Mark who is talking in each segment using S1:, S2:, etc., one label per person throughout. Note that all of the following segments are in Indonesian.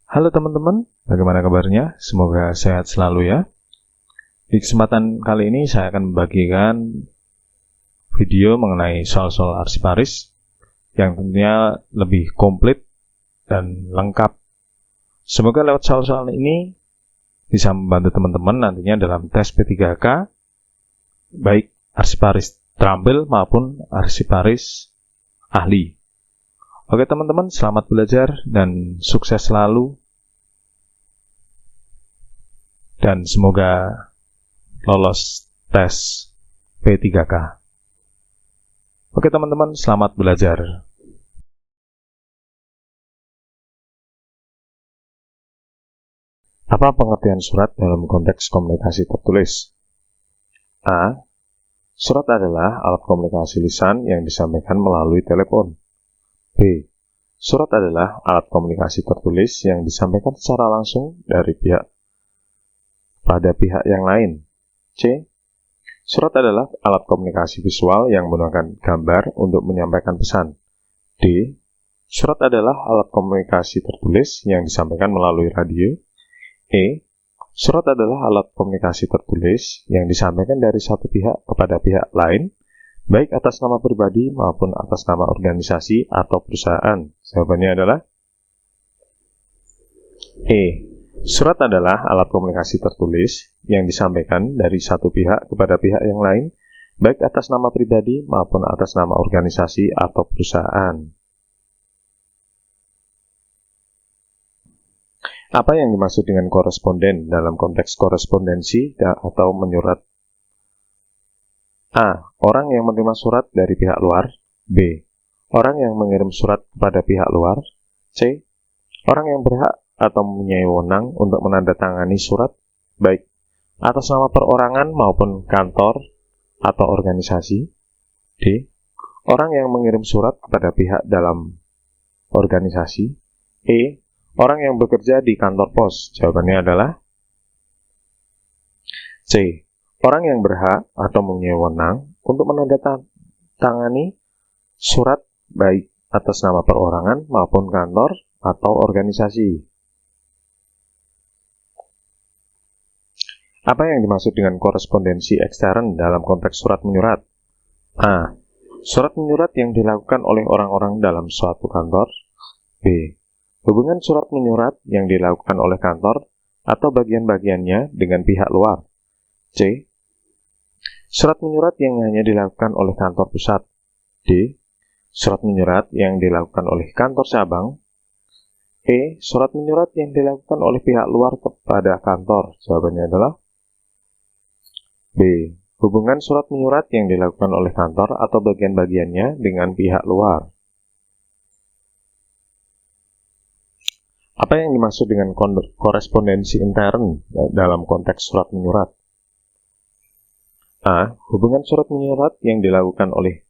S1: Halo teman-teman, bagaimana kabarnya? Semoga sehat selalu ya. Di kesempatan kali ini saya akan membagikan video mengenai soal-soal arsiparis yang tentunya lebih komplit dan lengkap. Semoga lewat soal-soal ini bisa membantu teman-teman nantinya dalam tes P3K, baik arsiparis terampil maupun arsiparis ahli. Oke teman-teman, selamat belajar dan sukses selalu. Dan semoga lolos tes P3K. Oke teman-teman, selamat belajar. Apa pengertian surat dalam konteks komunikasi tertulis? A. Surat adalah alat komunikasi lisan yang disampaikan melalui telepon. B. Surat adalah alat komunikasi tertulis yang disampaikan secara langsung dari pihak pada pihak yang lain. C. Surat adalah alat komunikasi visual yang menggunakan gambar untuk menyampaikan pesan. D. Surat adalah alat komunikasi tertulis yang disampaikan melalui radio. E. Surat adalah alat komunikasi tertulis yang disampaikan dari satu pihak kepada pihak lain, baik atas nama pribadi maupun atas nama organisasi atau perusahaan. Jawabannya adalah E. Surat adalah alat komunikasi tertulis yang disampaikan dari satu pihak kepada pihak yang lain, baik atas nama pribadi maupun atas nama organisasi atau perusahaan. Apa yang dimaksud dengan koresponden dalam konteks korespondensi atau menyurat? A. Orang yang menerima surat dari pihak luar. B. Orang yang mengirim surat kepada pihak luar. C. Orang yang berhak atau mempunyai wewenang untuk menandatangani surat, baik atas nama perorangan maupun kantor atau organisasi. D. Orang yang mengirim surat kepada pihak dalam organisasi. E. Orang yang bekerja di kantor pos. Jawabannya adalah C. Orang yang berhak atau mempunyai wewenang untuk menandatangani surat baik atas nama perorangan maupun kantor atau organisasi. Apa yang dimaksud dengan korespondensi ekstern dalam konteks surat menyurat? A. Surat menyurat yang dilakukan oleh orang-orang dalam suatu kantor. B. Hubungan surat menyurat yang dilakukan oleh kantor atau bagian-bagiannya dengan pihak luar. C. Surat menyurat yang hanya dilakukan oleh kantor pusat. D. Surat menyurat yang dilakukan oleh kantor cabang. E. Surat menyurat yang dilakukan oleh pihak luar kepada kantor. Jawabannya adalah B. Hubungan surat menyurat yang dilakukan oleh kantor atau bagian-bagiannya dengan pihak luar. Apa yang dimaksud dengan korespondensi intern dalam konteks surat menyurat? A. Hubungan surat menyurat yang dilakukan oleh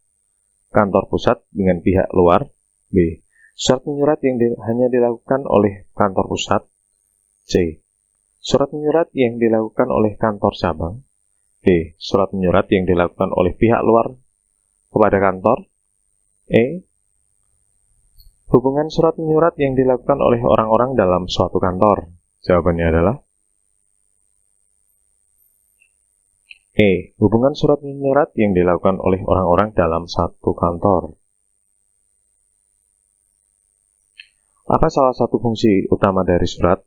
S1: kantor pusat dengan pihak luar. B. Surat menyurat yang hanya dilakukan oleh kantor pusat. C. Surat menyurat yang dilakukan oleh kantor cabang. D. Surat menyurat yang dilakukan oleh pihak luar kepada kantor. E. Hubungan surat menyurat yang dilakukan oleh orang-orang dalam suatu kantor. Jawabannya adalah E. Hubungan surat menyurat yang dilakukan oleh orang-orang dalam satu kantor. Apa salah satu fungsi utama dari surat?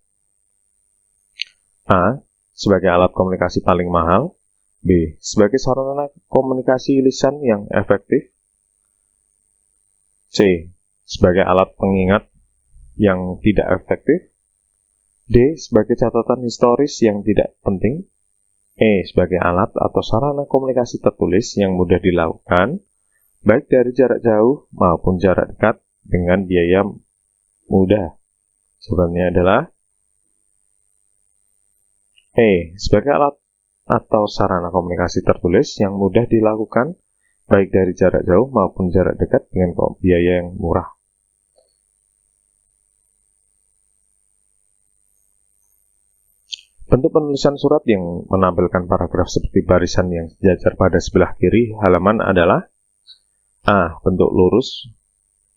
S1: A. Sebagai alat komunikasi paling mahal. B. Sebagai sarana komunikasi lisan yang efektif. C. Sebagai alat pengingat yang tidak efektif. D. Sebagai catatan historis yang tidak penting. E. Sebagai alat atau sarana komunikasi tertulis yang mudah dilakukan, baik dari jarak jauh maupun jarak dekat dengan biaya mudah. Jawabannya adalah E. Sebagai alat atau sarana komunikasi tertulis yang mudah dilakukan, baik dari jarak jauh maupun jarak dekat dengan biaya yang murah. Bentuk penulisan surat yang menampilkan paragraf seperti barisan yang sejajar pada sebelah kiri halaman adalah A. Bentuk lurus,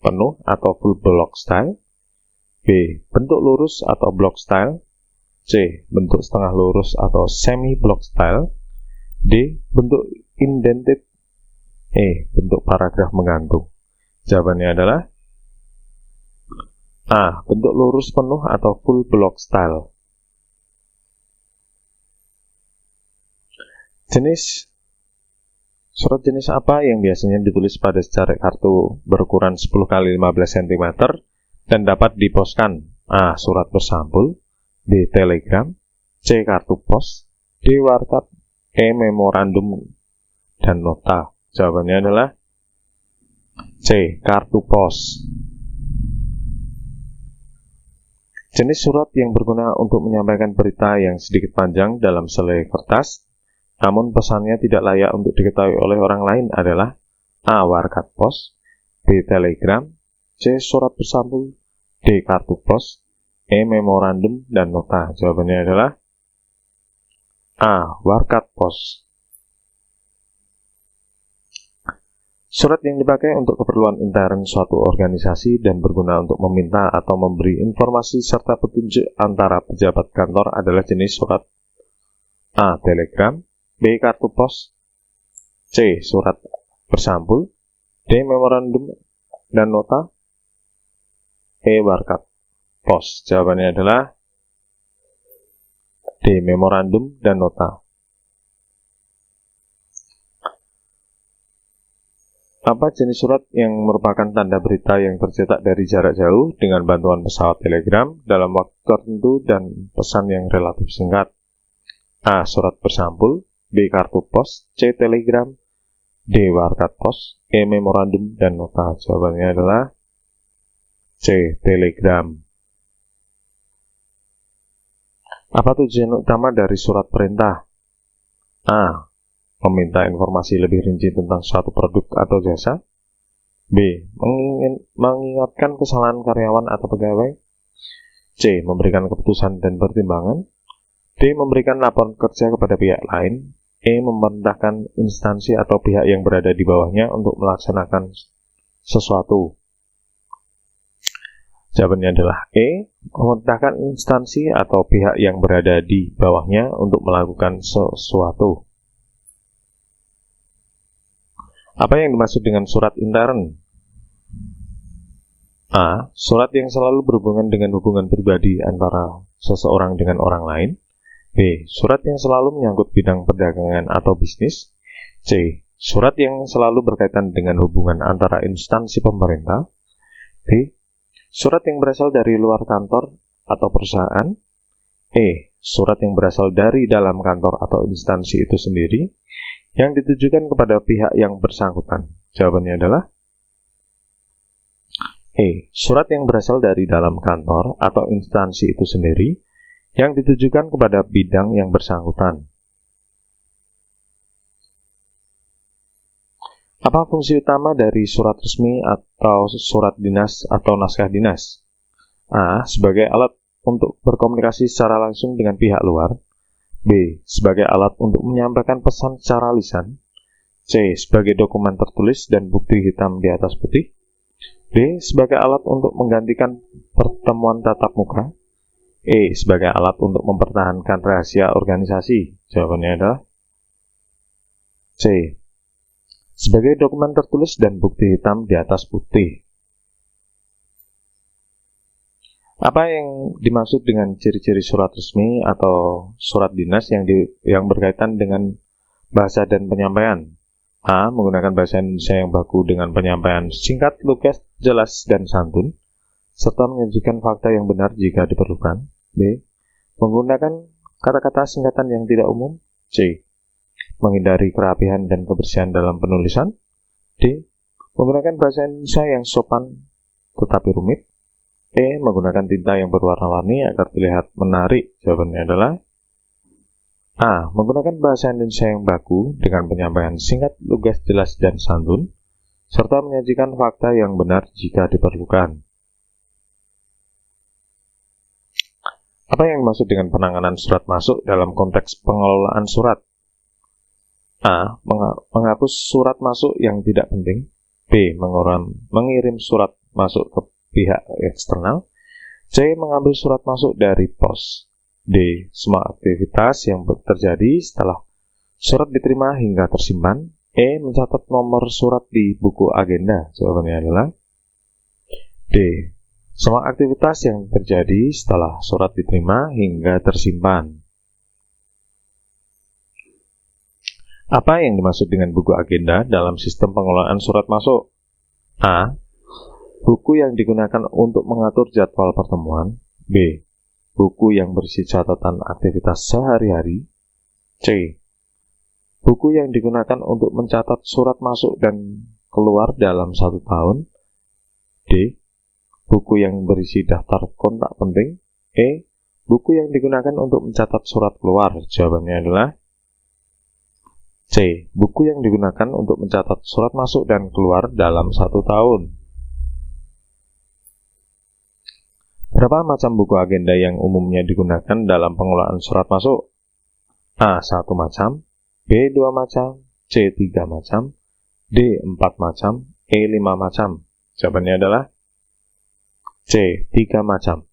S1: penuh atau full block style. B. Bentuk lurus atau block style. C. Bentuk setengah lurus atau semi block style. D. Bentuk indented. E. Bentuk paragraf menggantung. Jawabannya adalah A. Bentuk lurus penuh atau full block style. Surat jenis apa yang biasanya ditulis pada secarik kartu berukuran 10 x 15 cm dan dapat diposkan? A. Surat bersampul. B. Telegram. C. Kartu pos. D. Warkat. E. Memorandum dan nota. Jawabannya adalah C. Kartu pos. Jenis surat yang berguna untuk menyampaikan berita yang sedikit panjang dalam selai kertas, namun pesannya tidak layak untuk diketahui oleh orang lain adalah A. Warkat pos. B. Telegram. C. Surat bersampul. D. Kartu pos. E. Memorandum dan nota. Jawabannya adalah A. Warkat pos. Surat yang dipakai untuk keperluan intern suatu organisasi dan berguna untuk meminta atau memberi informasi serta petunjuk antara pejabat kantor adalah jenis surat A. Telegram. B. Kartu pos. C. Surat bersampul. D. Memorandum dan nota. E. Warkat pos. Jawabannya adalah D. Memorandum dan nota. Apa jenis surat yang merupakan tanda berita yang tercetak dari jarak jauh dengan bantuan pesawat telegram dalam waktu tertentu dan pesan yang relatif singkat? A. Surat bersampul. B. Kartu pos. C. Telegram. D. Warkat pos. E. Memorandum dan nota. Jawabannya adalah C. Telegram. Apa tujuan utama dari surat perintah? A. Meminta informasi lebih rinci tentang suatu produk atau jasa. B. Mengingatkan kesalahan karyawan atau pegawai. C. Memberikan keputusan dan pertimbangan. D. Memberikan laporan kerja kepada pihak lain. E. Memerintahkan instansi atau pihak yang berada di bawahnya untuk melaksanakan sesuatu. Jawabannya adalah E. Memerintahkan instansi atau pihak yang berada di bawahnya untuk melakukan sesuatu. Apa yang dimaksud dengan surat intern? A. Surat yang selalu berhubungan dengan hubungan pribadi antara seseorang dengan orang lain. B. Surat yang selalu menyangkut bidang perdagangan atau bisnis. C. Surat yang selalu berkaitan dengan hubungan antara instansi pemerintah. D. Surat yang berasal dari luar kantor atau perusahaan. E. Surat yang berasal dari dalam kantor atau instansi itu sendiri yang ditujukan kepada pihak yang bersangkutan. Jawabannya adalah E. Surat yang berasal dari dalam kantor atau instansi itu sendiri yang ditujukan kepada bidang yang bersangkutan. Apa fungsi utama dari surat resmi atau surat dinas atau naskah dinas? A. Sebagai alat untuk berkomunikasi secara langsung dengan pihak luar. B. Sebagai alat untuk menyampaikan pesan secara lisan. C. Sebagai dokumen tertulis dan bukti hitam di atas putih. D. Sebagai alat untuk menggantikan pertemuan tatap muka. E. Sebagai alat untuk mempertahankan rahasia organisasi. Jawabannya adalah C. Sebagai dokumen tertulis dan bukti hitam di atas putih. Apa yang dimaksud dengan ciri-ciri surat resmi atau surat dinas yang berkaitan dengan bahasa dan penyampaian? A. Menggunakan bahasa Indonesia yang baku dengan penyampaian singkat, lugas, jelas, dan santun, serta menyajikan fakta yang benar jika diperlukan. B. Menggunakan kata-kata singkatan yang tidak umum. C. Menghindari kerapihan dan kebersihan dalam penulisan. D. Menggunakan bahasa Indonesia yang sopan tetapi rumit. E. Menggunakan tinta yang berwarna-warni agar terlihat menarik. Jawabannya adalah A. Menggunakan bahasa Indonesia yang baku dengan penyampaian singkat, lugas, jelas, dan santun, serta menyajikan fakta yang benar jika diperlukan. Apa yang dimaksud dengan penanganan surat masuk dalam konteks pengelolaan surat? A. Menghapus surat masuk yang tidak penting. B. Mengirim surat masuk ke pihak eksternal. C. Mengambil surat masuk dari pos. D. Semua aktivitas yang terjadi setelah surat diterima hingga tersimpan. E. Mencatat nomor surat di buku agenda. Jawabannya adalah D. Semua aktivitas yang terjadi setelah surat diterima hingga tersimpan. Apa yang dimaksud dengan buku agenda dalam sistem pengelolaan surat masuk? A. Buku yang digunakan untuk mengatur jadwal pertemuan. B. Buku yang berisi catatan aktivitas sehari-hari. C. Buku yang digunakan untuk mencatat surat masuk dan keluar dalam 1 tahun. D. Buku yang berisi daftar kontak penting. E. Buku yang digunakan untuk mencatat surat keluar. Jawabannya adalah C. Buku yang digunakan untuk mencatat surat masuk dan keluar dalam 1 tahun. Berapa macam buku agenda yang umumnya digunakan dalam pengelolaan surat masuk? A. 1 macam, B. 2 macam, C. 3 macam, D. 4 macam, E. 5 macam. Jawabannya adalah C. 3 macam.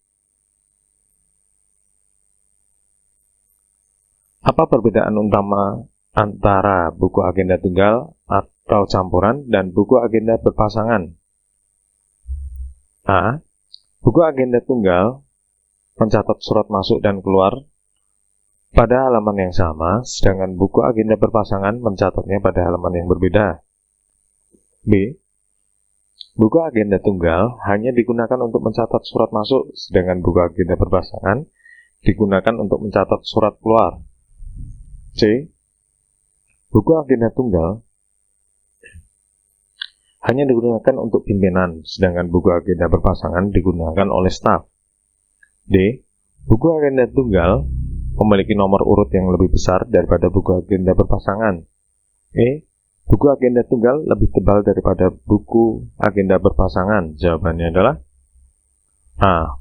S1: Apa perbedaan utama antara buku agenda tunggal atau campuran dan buku agenda berpasangan? A. Buku agenda tunggal mencatat surat masuk dan keluar pada halaman yang sama, sedangkan buku agenda berpasangan mencatatnya pada halaman yang berbeda. B. Buku agenda tunggal hanya digunakan untuk mencatat surat masuk, sedangkan buku agenda berpasangan digunakan untuk mencatat surat keluar. C. Buku agenda tunggal hanya digunakan untuk pimpinan, sedangkan buku agenda berpasangan digunakan oleh staf. D. Buku agenda tunggal memiliki nomor urut yang lebih besar daripada buku agenda berpasangan. E. Buku agenda tunggal lebih tebal daripada buku agenda berpasangan. Jawabannya adalah A.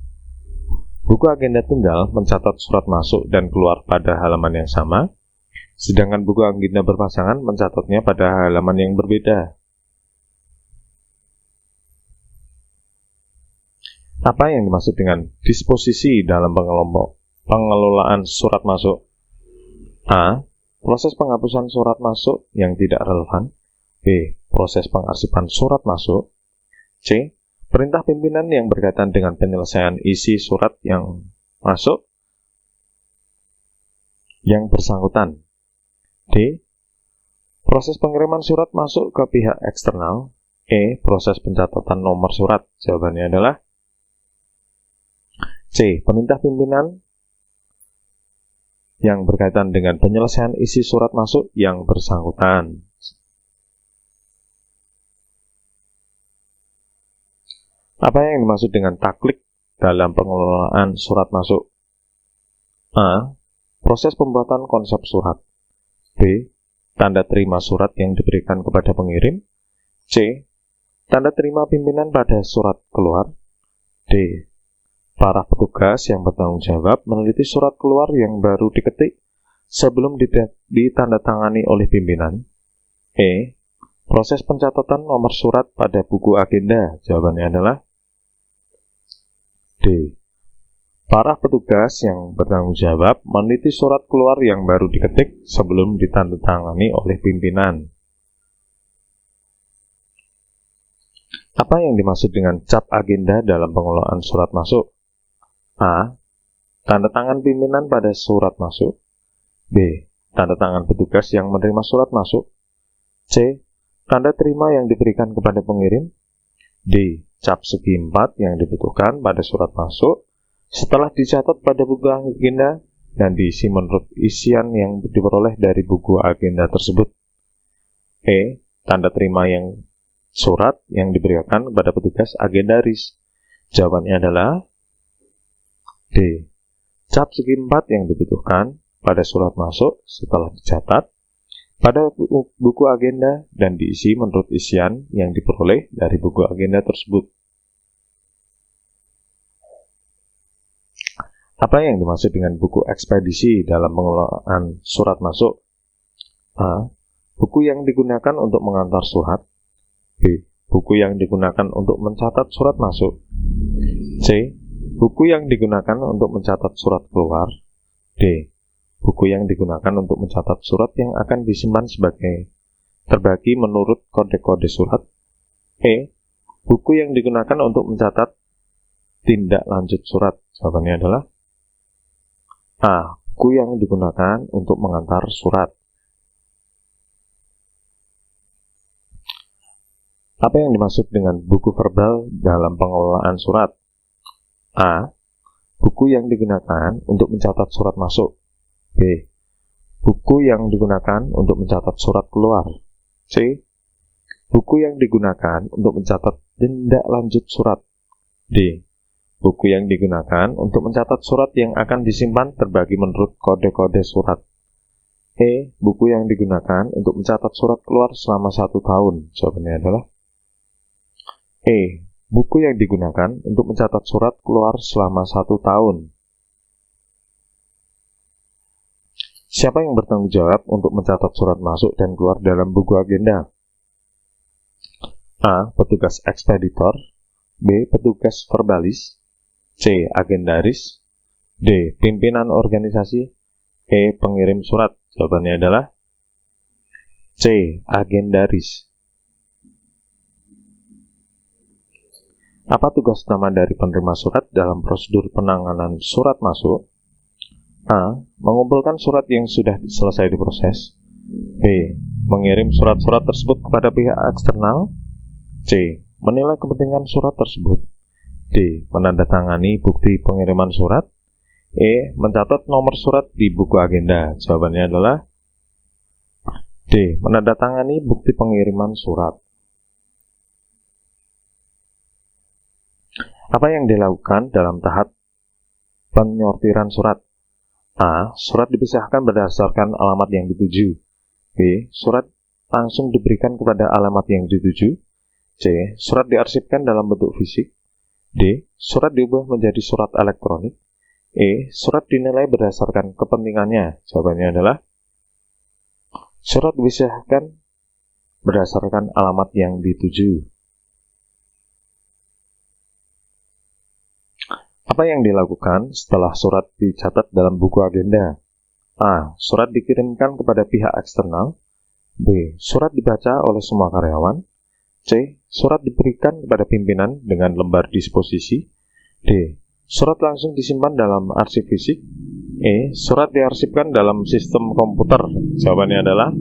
S1: Buku agenda tunggal mencatat surat masuk dan keluar pada halaman yang sama, sedangkan buku agenda berpasangan mencatatnya pada halaman yang berbeda. Apa yang dimaksud dengan disposisi dalam pengelolaan surat masuk? A. Proses penghapusan surat masuk yang tidak relevan. B. Proses pengarsipan surat masuk. C. Perintah pimpinan yang berkaitan dengan penyelesaian isi surat yang masuk yang bersangkutan. D. Proses pengiriman surat masuk ke pihak eksternal. E. Proses pencatatan nomor surat. Jawabannya adalah C. Perintah pimpinan yang berkaitan dengan penyelesaian isi surat masuk yang bersangkutan. Apa yang dimaksud dengan taklik dalam pengelolaan surat masuk? A. Proses pembuatan konsep surat. B. Tanda terima surat yang diberikan kepada pengirim. C. Tanda terima pimpinan pada surat keluar. D. Para petugas yang bertanggung jawab meneliti surat keluar yang baru diketik sebelum ditandatangani oleh pimpinan. E. Proses pencatatan nomor surat pada buku agenda. Jawabannya adalah D. Para petugas yang bertanggung jawab meneliti surat keluar yang baru diketik sebelum ditandatangani oleh pimpinan. Apa yang dimaksud dengan cap agenda dalam pengelolaan surat masuk? A. Tanda tangan pimpinan pada surat masuk. B. Tanda tangan petugas yang menerima surat masuk. C. Tanda terima yang diberikan kepada pengirim. D. Cap segi 4 yang dibutuhkan pada surat masuk setelah dicatat pada buku agenda dan diisi menurut isian yang diperoleh dari buku agenda tersebut. E. Tanda terima yang surat yang diberikan kepada petugas agendaris. Jawabannya adalah D. Cap segi 4 yang dibutuhkan pada surat masuk setelah dicatat pada buku agenda dan diisi menurut isian yang diperoleh dari buku agenda tersebut. Apa yang dimaksud dengan buku ekspedisi dalam pengelolaan surat masuk? A. Buku yang digunakan untuk mengantar surat. B. Buku yang digunakan untuk mencatat surat masuk. C. Buku yang digunakan untuk mencatat surat keluar. D. Buku yang digunakan untuk mencatat surat yang akan disimpan sebagai terbagi menurut kode-kode surat. E. Buku yang digunakan untuk mencatat tindak lanjut surat. Jawabannya adalah A. Buku yang digunakan untuk mengantar surat. Apa yang dimaksud dengan buku verbal dalam pengelolaan surat? A. Buku yang digunakan untuk mencatat surat masuk. B. Buku yang digunakan untuk mencatat surat keluar. C. Buku yang digunakan untuk mencatat tindak lanjut surat. D. Buku yang digunakan untuk mencatat surat yang akan disimpan terbagi menurut kode-kode surat. E. Buku yang digunakan untuk mencatat surat keluar selama 1 tahun. Jawabannya adalah E. Buku yang digunakan untuk mencatat surat keluar selama 1 tahun. Siapa yang bertanggung jawab untuk mencatat surat masuk dan keluar dalam buku agenda? A. Petugas ekspeditor. B. Petugas verbalis. C. Agendaris. D. Pimpinan organisasi. E. Pengirim surat. Jawabannya adalah C. Agendaris. Apa tugas utama dari penerima surat dalam prosedur penanganan surat masuk? A. Mengumpulkan surat yang sudah selesai diproses. B. Mengirim surat-surat tersebut kepada pihak eksternal. C. Menilai kepentingan surat tersebut. D. Menandatangani bukti pengiriman surat. E. Mencatat nomor surat di buku agenda. Jawabannya adalah D. Menandatangani bukti pengiriman surat. Apa yang dilakukan dalam tahap penyortiran surat? A. Surat dipisahkan berdasarkan alamat yang dituju. B. Surat langsung diberikan kepada alamat yang dituju. C. Surat diarsipkan dalam bentuk fisik. D. Surat diubah menjadi surat elektronik. E. Surat dinilai berdasarkan kepentingannya. Jawabannya adalah surat dipisahkan berdasarkan alamat yang dituju. Apa yang dilakukan setelah surat dicatat dalam buku agenda? A. Surat dikirimkan kepada pihak eksternal. B. Surat dibaca oleh semua karyawan. C. Surat diberikan kepada pimpinan dengan lembar disposisi. D. Surat langsung disimpan dalam arsip fisik. E. Surat diarsipkan dalam sistem komputer. Jawabannya adalah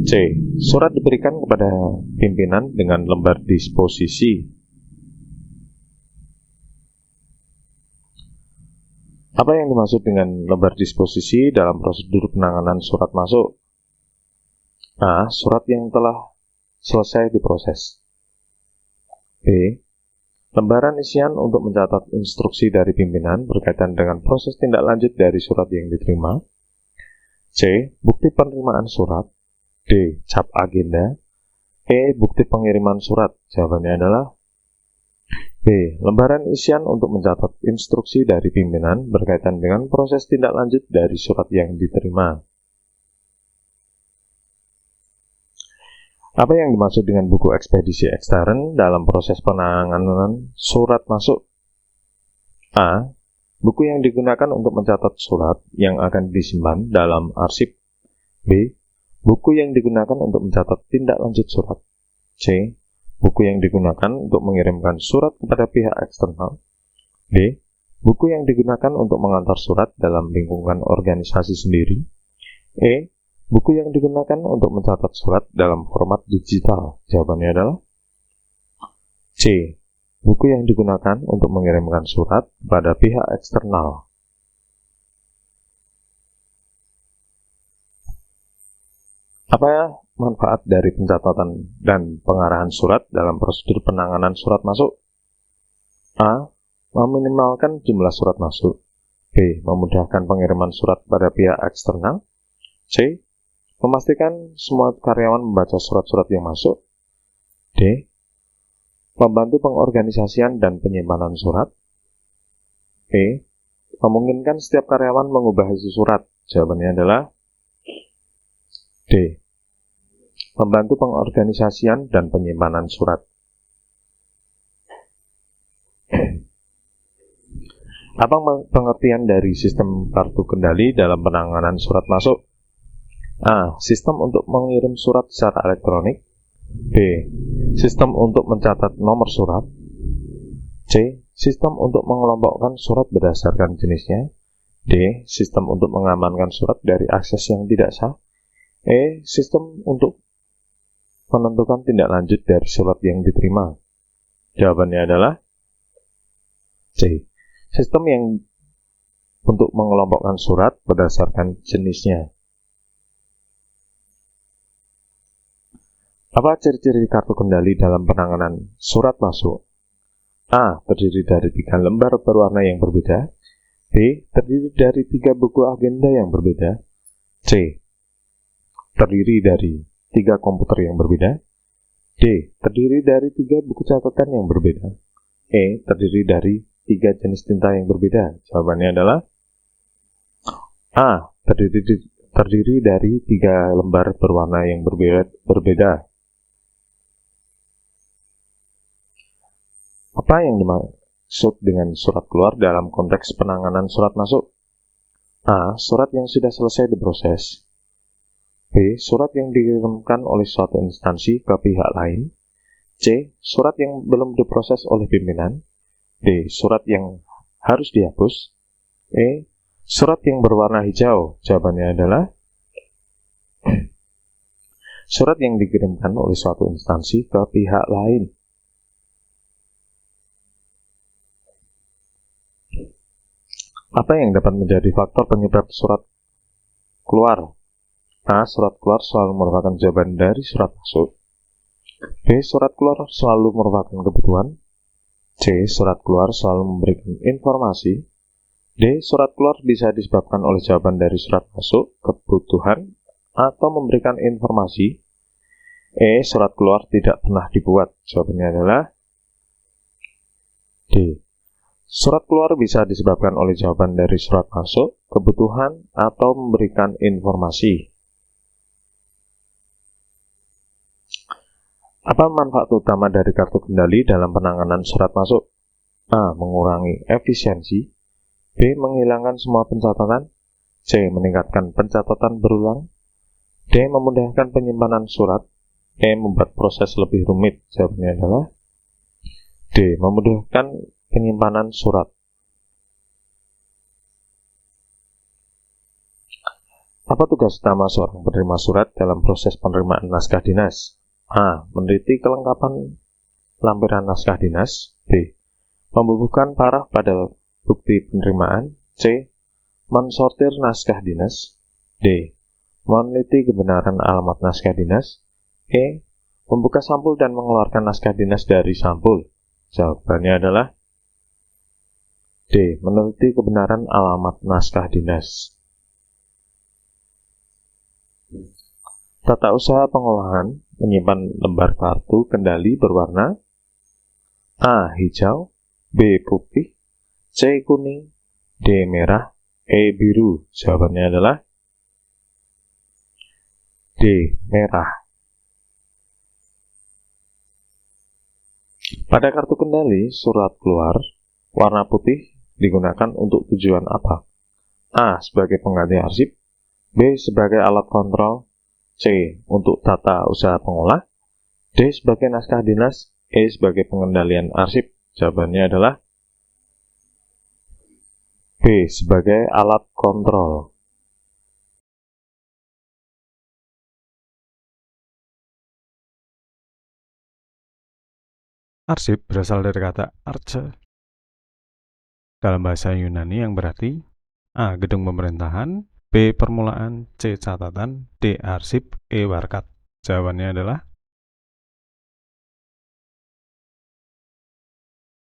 S1: C. Surat diberikan kepada pimpinan dengan lembar disposisi. Apa yang dimaksud dengan lembar disposisi dalam prosedur penanganan surat masuk? A. Surat yang telah selesai diproses. B. Lembaran isian untuk mencatat instruksi dari pimpinan berkaitan dengan proses tindak lanjut dari surat yang diterima. C. Bukti penerimaan surat. D. Cap agenda. E. Bukti pengiriman surat. Jawabannya adalah B. Lembaran isian untuk mencatat instruksi dari pimpinan berkaitan dengan proses tindak lanjut dari surat yang diterima. Apa yang dimaksud dengan buku ekspedisi ekstern dalam proses penanganan surat masuk? A. Buku yang digunakan untuk mencatat surat yang akan disimpan dalam arsip. B. Buku yang digunakan untuk mencatat tindak lanjut surat. C. Buku yang digunakan untuk mengirimkan surat kepada pihak eksternal. D. Buku yang digunakan untuk mengantar surat dalam lingkungan organisasi sendiri. E. Buku yang digunakan untuk mencatat surat dalam format digital. Jawabannya adalah C. Buku yang digunakan untuk mengirimkan surat kepada pihak eksternal. Apa manfaat dari pencatatan dan pengarahan surat dalam prosedur penanganan surat masuk? A. Meminimalkan jumlah surat masuk. B. Memudahkan pengiriman surat pada pihak eksternal. C. Memastikan semua karyawan membaca surat-surat yang masuk. D. Membantu pengorganisasian dan penyimpanan surat. E. Memungkinkan setiap karyawan mengubah isi surat. Jawabannya adalah D. Membantu pengorganisasian dan penyimpanan surat. Apa pengertian dari sistem kartu kendali dalam penanganan surat masuk? A. Sistem untuk mengirim surat secara elektronik. B. Sistem untuk mencatat nomor surat. C. Sistem untuk mengelompokkan surat berdasarkan jenisnya. D. Sistem untuk mengamankan surat dari akses yang tidak sah. E. Sistem untuk menentukan tindak lanjut dari surat yang diterima. Jawabannya adalah C. Sistem yang untuk mengelompokkan surat berdasarkan jenisnya. Apa ciri-ciri kartu kendali dalam penanganan surat masuk? A. Terdiri dari 3 lembar berwarna yang berbeda. B. Terdiri dari 3 buku agenda yang berbeda. C. Terdiri dari 3 komputer yang berbeda. D. Terdiri dari 3 buku catatan yang berbeda. E. Terdiri dari 3 jenis tinta yang berbeda. Jawabannya adalah A. Terdiri dari 3 lembar berwarna yang berbeda. Apa yang dimaksud dengan surat keluar dalam konteks penanganan surat masuk? A. Surat yang sudah selesai diproses. B. Surat yang dikirimkan oleh suatu instansi ke pihak lain. C. Surat yang belum diproses oleh pimpinan. D. Surat yang harus dihapus. E. Surat yang berwarna hijau. Jawabannya adalah surat yang dikirimkan oleh suatu instansi ke pihak lain. Apa yang dapat menjadi faktor penyebab surat keluar? A. Surat keluar selalu merupakan jawaban dari surat masuk. B. Surat keluar selalu merupakan kebutuhan. C. Surat keluar selalu memberikan informasi. D. Surat keluar bisa disebabkan oleh jawaban dari surat masuk, kebutuhan, atau memberikan informasi. E. Surat keluar tidak pernah dibuat. Jawabannya adalah D. Surat keluar bisa disebabkan oleh jawaban dari surat masuk, kebutuhan, atau memberikan informasi. Apa manfaat utama dari kartu kendali dalam penanganan surat masuk? A. Mengurangi efisiensi. B. Menghilangkan semua pencatatan. C. Meningkatkan pencatatan berulang. D. Memudahkan penyimpanan surat. E. Membuat proses lebih rumit. Jawabannya adalah D. Memudahkan penyimpanan surat. Apa tugas utama seorang penerima surat dalam proses penerimaan naskah dinas? A. Meneliti kelengkapan lampiran naskah dinas. B. Membubuhkan paraf pada bukti penerimaan. C. Mensortir naskah dinas. D. Meneliti kebenaran alamat naskah dinas. E. Membuka sampul dan mengeluarkan naskah dinas dari sampul. Jawabannya adalah D. Meneliti kebenaran alamat naskah dinas. Tata usaha pengolahan menyimpan lembar kartu kendali berwarna A. Hijau. B. Putih. C. Kuning. D. Merah. E. Biru. Jawabannya adalah D. Merah. Pada kartu kendali surat keluar, warna putih digunakan untuk tujuan apa? A. Sebagai pengganti arsip. B. Sebagai alat kontrol. C. Untuk tata usaha pengolah. D. Sebagai naskah dinas. E. Sebagai pengendalian arsip. Jawabannya adalah B. Sebagai alat kontrol.
S2: Arsip berasal dari kata arche dalam bahasa Yunani yang berarti A. Gedung pemerintahan. B. Permulaan. C. Catatan. D. Arsip. E. Warkat. Jawabannya adalah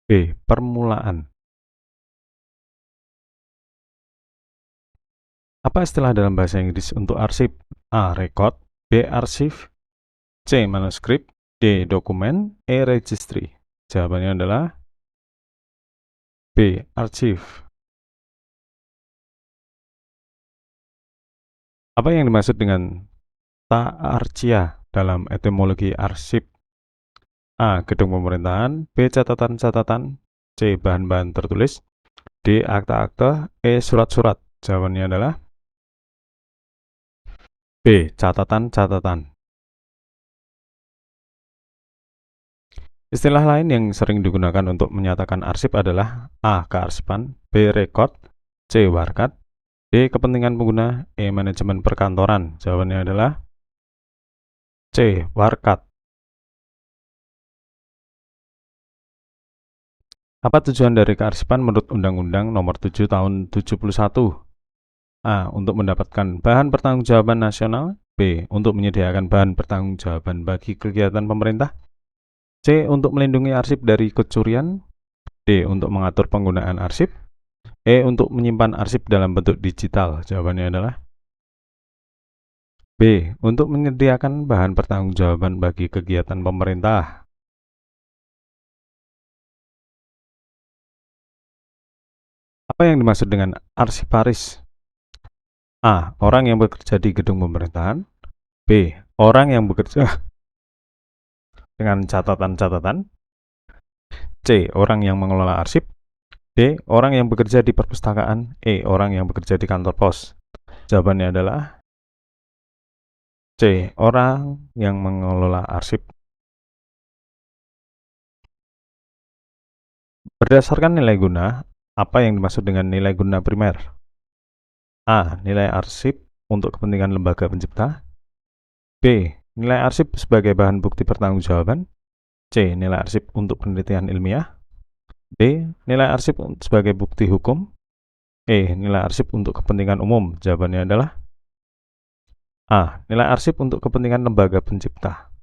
S2: B. Permulaan. Apa istilah dalam bahasa Inggris untuk arsip? A. Record. B. Arsif. C. Manuskrip. D. Dokumen. E. Registry. Jawabannya adalah B. Arsip. Apa yang dimaksud dengan ta'archia dalam etimologi arsip? A. Gedung pemerintahan. B. Catatan-catatan. C. Bahan-bahan tertulis. D. D. Akta-akta. E. Surat-surat. Jawabannya adalah B. Catatan-catatan. Istilah lain yang sering digunakan untuk menyatakan arsip adalah A. Kearsipan, B. Rekod, C. Warkat, D. Kepentingan pengguna, E. Manajemen perkantoran. Jawabannya adalah C. Warkat. Apa tujuan dari kearsipan menurut Undang-Undang Nomor 7 Tahun 71? A. Untuk mendapatkan bahan pertanggungjawaban nasional. B. Untuk menyediakan bahan pertanggungjawaban bagi kegiatan pemerintah. C. Untuk melindungi arsip dari kecurian. D. Untuk mengatur penggunaan arsip. E. Untuk menyimpan arsip dalam bentuk digital. Jawabannya adalah B. Untuk menyediakan bahan pertanggungjawaban bagi kegiatan pemerintah. Apa yang dimaksud dengan arsiparis? A. Orang yang bekerja di gedung pemerintahan. B. Orang yang bekerja dengan catatan-catatan. C. Orang yang mengelola arsip. D. Orang yang bekerja di perpustakaan. E. Orang yang bekerja di kantor pos. Jawabannya adalah C. Orang yang mengelola arsip. Berdasarkan nilai guna, apa yang dimaksud dengan nilai guna primer? A. Nilai arsip untuk kepentingan lembaga pencipta. B. Nilai arsip sebagai bahan bukti pertanggungjawaban. C. Nilai arsip untuk penelitian ilmiah. D. Nilai arsip sebagai bukti hukum. E. Nilai arsip untuk kepentingan umum. Jawabannya adalah A. Nilai arsip untuk kepentingan lembaga pencipta.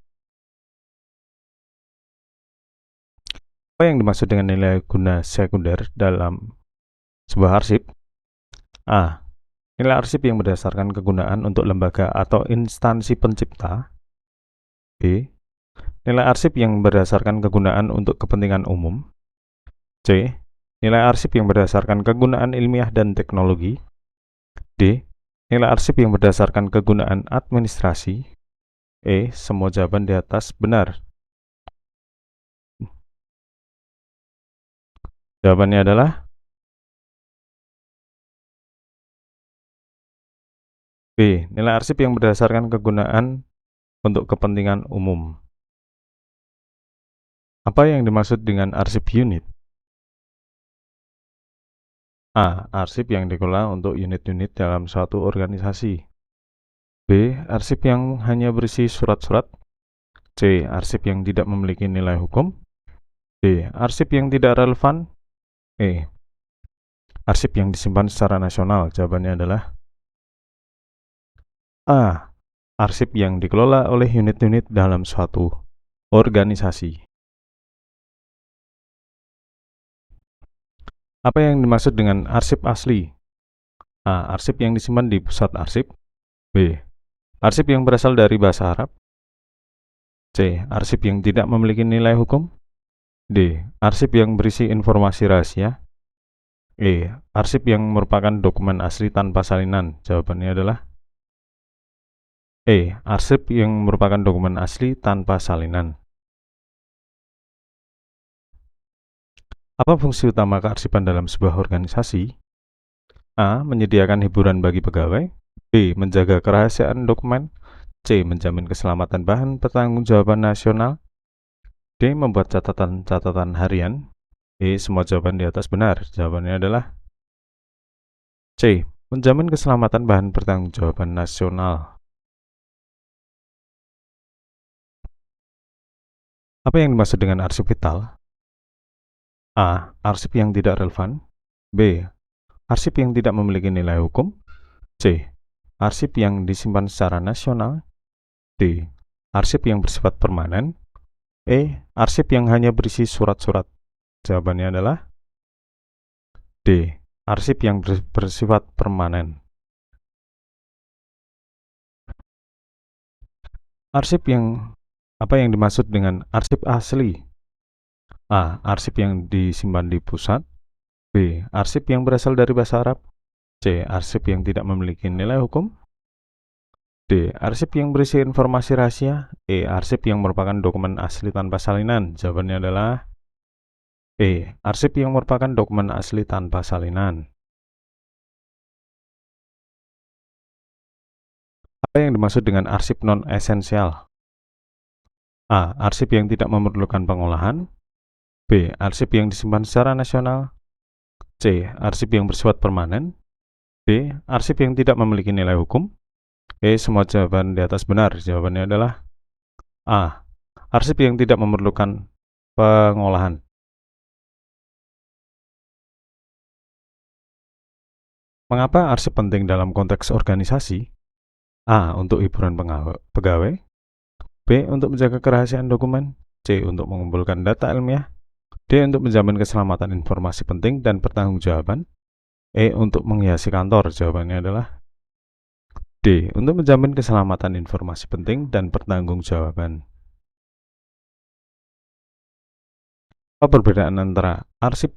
S2: Apa yang dimaksud dengan nilai guna sekunder dalam sebuah arsip? A. Nilai arsip yang berdasarkan kegunaan untuk lembaga atau instansi pencipta. B. Nilai arsip yang berdasarkan kegunaan untuk kepentingan umum. C. Nilai arsip yang berdasarkan kegunaan ilmiah dan teknologi. D. Nilai arsip yang berdasarkan kegunaan administrasi. E. Semua jawaban di atas benar. Jawabannya adalah B. Nilai arsip yang berdasarkan kegunaan untuk kepentingan umum. Apa yang dimaksud dengan arsip unit? A. Arsip yang dikelola untuk unit-unit dalam suatu organisasi. B. Arsip yang hanya berisi surat-surat. C. Arsip yang tidak memiliki nilai hukum. D. Arsip yang tidak relevan. E. Arsip yang disimpan secara nasional. Jawabannya adalah A. Arsip yang dikelola oleh unit-unit dalam suatu organisasi. Apa yang dimaksud dengan arsip asli? A. Arsip yang disimpan di pusat arsip. B. Arsip yang berasal dari bahasa Arab. C. Arsip yang tidak memiliki nilai hukum. D. Arsip yang berisi informasi rahasia. E. Arsip yang merupakan dokumen asli tanpa salinan. Jawabannya adalah E. Arsip yang merupakan dokumen asli tanpa salinan. Apa fungsi utama kearsipan dalam sebuah organisasi? A. Menyediakan hiburan bagi pegawai. B. Menjaga kerahasiaan dokumen. C. Menjamin keselamatan bahan pertanggungjawaban nasional. D. Membuat catatan-catatan harian. E. Semua jawaban di atas benar. Jawabannya adalah C. Menjamin keselamatan bahan pertanggungjawaban nasional. Apa yang dimaksud dengan arsip vital? A. Arsip yang tidak relevan. B. Arsip yang tidak memiliki nilai hukum. C. Arsip yang disimpan secara nasional. D. Arsip yang bersifat permanen. E. Arsip yang hanya berisi surat-surat. Jawabannya adalah D. Arsip yang bersifat permanen. Apa yang dimaksud dengan arsip asli? A. Arsip yang disimpan di pusat. B. Arsip yang berasal dari bahasa Arab. C. Arsip yang tidak memiliki nilai hukum. D. Arsip yang berisi informasi rahasia. E. Arsip yang merupakan dokumen asli tanpa salinan. Jawabannya adalah E. Arsip yang merupakan dokumen asli tanpa salinan. Apa yang dimaksud dengan arsip non-esensial? A. Arsip yang tidak memerlukan pengolahan. B. Arsip yang disimpan secara nasional. C. Arsip yang bersifat permanen. D. Arsip yang tidak memiliki nilai hukum. E. Semua jawaban di atas benar. Jawabannya adalah A. Arsip yang tidak memerlukan pengolahan. Mengapa arsip penting dalam konteks organisasi? A. Untuk hiburan pegawai. B. Untuk menjaga kerahasiaan dokumen. C. Untuk mengumpulkan data ilmiah. D. Untuk menjamin keselamatan informasi penting dan pertanggungjawaban. E. Untuk menghiasi kantor. Jawabannya adalah D. Untuk menjamin keselamatan informasi penting dan pertanggungjawaban. Apa perbedaan antara arsip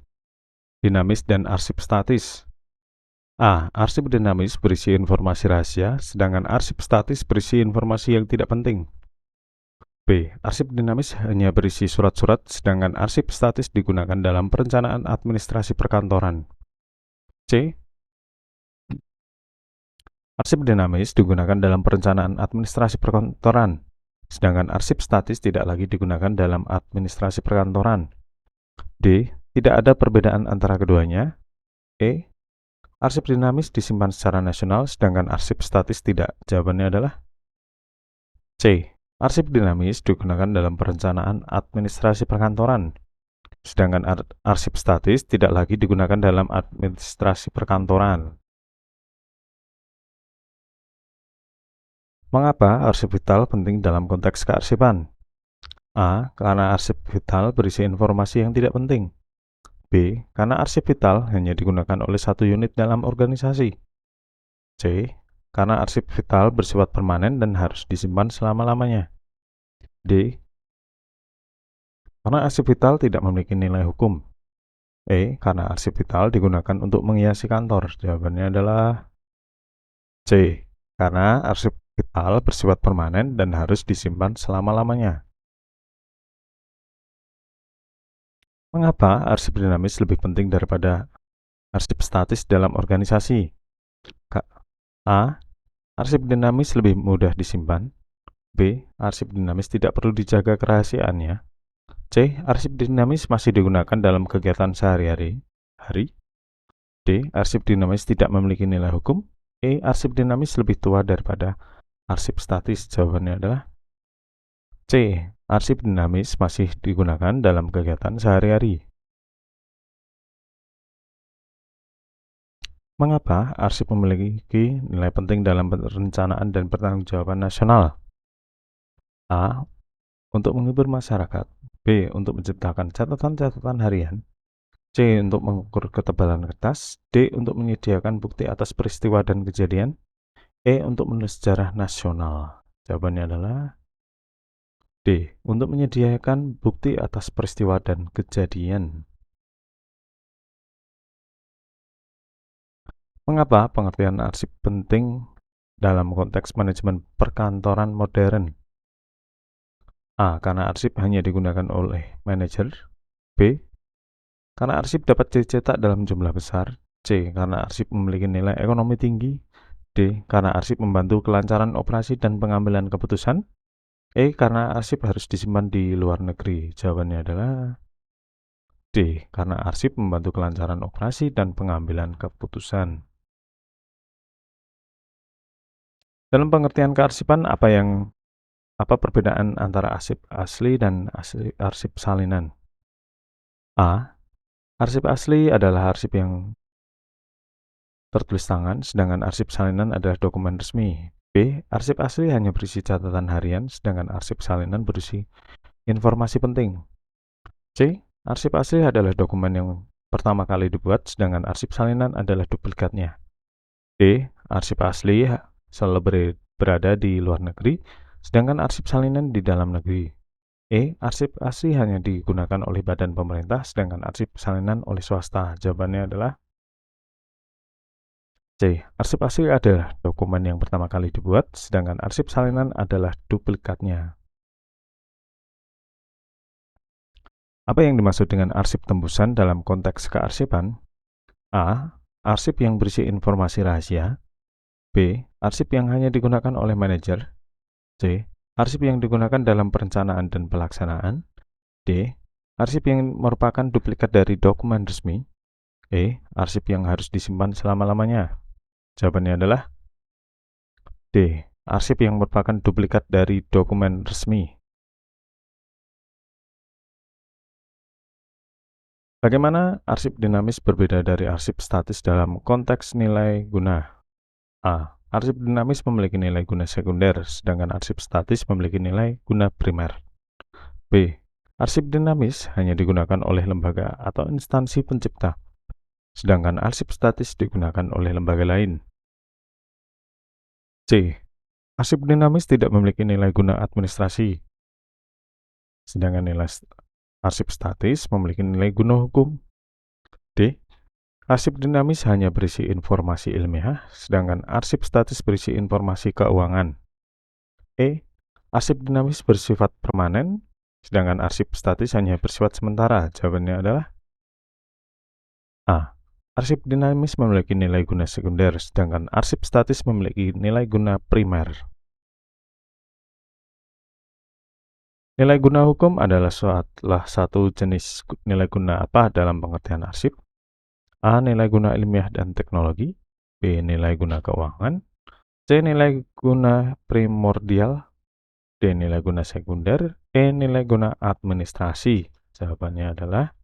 S2: dinamis dan arsip statis? A. Arsip dinamis berisi informasi rahasia, sedangkan arsip statis berisi informasi yang tidak penting. B. Arsip dinamis hanya berisi surat-surat, sedangkan arsip statis digunakan dalam perencanaan administrasi perkantoran. C. Arsip dinamis digunakan dalam perencanaan administrasi perkantoran, sedangkan arsip statis tidak lagi digunakan dalam administrasi perkantoran. D. Tidak ada perbedaan antara keduanya. E. Arsip dinamis disimpan secara nasional, sedangkan arsip statis tidak. Jawabannya adalah C. Arsip dinamis digunakan dalam perencanaan administrasi perkantoran, sedangkan arsip statis tidak lagi digunakan dalam administrasi perkantoran. Mengapa arsip vital penting dalam konteks kearsipan? A. Karena arsip vital berisi informasi yang tidak penting. B. Karena arsip vital hanya digunakan oleh satu unit dalam organisasi. C. Karena arsip vital bersifat permanen dan harus disimpan selama-lamanya. D. Karena arsip vital tidak memiliki nilai hukum. E. Karena arsip vital digunakan untuk menghiasi kantor. Jawabannya adalah C. Karena arsip vital bersifat permanen dan harus disimpan selama-lamanya. Mengapa arsip dinamis lebih penting daripada arsip statis dalam organisasi? A. Arsip dinamis lebih mudah disimpan. B. Arsip dinamis tidak perlu dijaga kerahasiaannya. C. Arsip dinamis masih digunakan dalam kegiatan sehari-hari. D. Arsip dinamis tidak memiliki nilai hukum. E. Arsip dinamis lebih tua daripada arsip statis. Jawabannya adalah C. Arsip dinamis masih digunakan dalam kegiatan sehari-hari. Mengapa arsip memiliki nilai penting dalam perencanaan dan pertanggungjawaban nasional? A. Untuk menghibur masyarakat. B. Untuk menciptakan catatan-catatan harian. C. Untuk mengukur ketebalan kertas. D. Untuk menyediakan bukti atas peristiwa dan kejadian. E. Untuk menulis sejarah nasional. Jawabannya adalah D. Untuk menyediakan bukti atas peristiwa dan kejadian. Mengapa pengertian arsip penting dalam konteks manajemen perkantoran modern? A. Karena arsip hanya digunakan oleh manajer. B. Karena arsip dapat dicetak dalam jumlah besar. C. Karena arsip memiliki nilai ekonomi tinggi. D. Karena arsip membantu kelancaran operasi dan pengambilan keputusan. E. Karena arsip harus disimpan di luar negeri. Jawabannya adalah D. Karena arsip membantu kelancaran operasi dan pengambilan keputusan. Dalam pengertian kearsipan, apa perbedaan antara arsip asli dan arsip salinan? A. Arsip asli adalah arsip yang tertulis tangan, sedangkan arsip salinan adalah dokumen resmi. B. Arsip asli hanya berisi catatan harian, sedangkan arsip salinan berisi informasi penting. C. Arsip asli adalah dokumen yang pertama kali dibuat, sedangkan arsip salinan adalah duplikatnya. D. Arsip asli selalu berada di luar negeri, sedangkan arsip salinan di dalam negeri. E. Arsip asli hanya digunakan oleh badan pemerintah, sedangkan arsip salinan oleh swasta. Jawabannya adalah C. Arsip asli adalah dokumen yang pertama kali dibuat, sedangkan arsip salinan adalah duplikatnya. Apa yang dimaksud dengan arsip tembusan dalam konteks kearsipan? A. Arsip yang berisi informasi rahasia. B. Arsip yang hanya digunakan oleh manajer. C. Arsip yang digunakan dalam perencanaan dan pelaksanaan. D. Arsip yang merupakan duplikat dari dokumen resmi. E. Arsip yang harus disimpan selama-lamanya. Jawabannya adalah D. Arsip yang merupakan duplikat dari dokumen resmi. Bagaimana arsip dinamis berbeda dari arsip statis dalam konteks nilai guna? A. Arsip dinamis memiliki nilai guna sekunder, sedangkan arsip statis memiliki nilai guna primer. B. Arsip dinamis hanya digunakan oleh lembaga atau instansi pencipta, sedangkan arsip statis digunakan oleh lembaga lain. C. Arsip dinamis tidak memiliki nilai guna administrasi, sedangkan arsip statis memiliki nilai guna hukum. D. Arsip dinamis hanya berisi informasi ilmiah, sedangkan arsip statis berisi informasi keuangan. E. Arsip dinamis bersifat permanen, sedangkan arsip statis hanya bersifat sementara. Jawabannya adalah A. Arsip dinamis memiliki nilai guna sekunder, sedangkan arsip statis memiliki nilai guna primer. Nilai guna hukum adalah salah satu jenis nilai guna apa dalam pengertian arsip? A. Nilai guna ilmiah dan teknologi. B. Nilai guna keuangan. C. Nilai guna primordial. D. Nilai guna sekunder. E. Nilai guna administrasi. Jawabannya adalah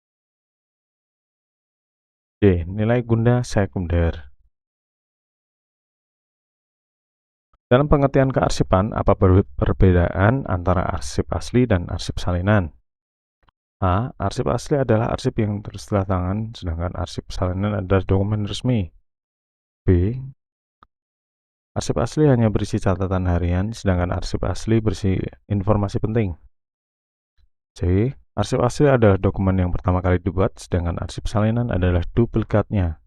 S2: D. Nilai guna sekunder. Dalam pengertian kearsipan, apa perbedaan antara arsip asli dan arsip salinan? A. Arsip asli adalah arsip yang terus tanda tangan, sedangkan arsip salinan adalah dokumen resmi. B. Arsip asli hanya berisi catatan harian, sedangkan arsip asli berisi informasi penting. C. Arsip asli adalah dokumen yang pertama kali dibuat, sedangkan arsip salinan adalah duplikatnya.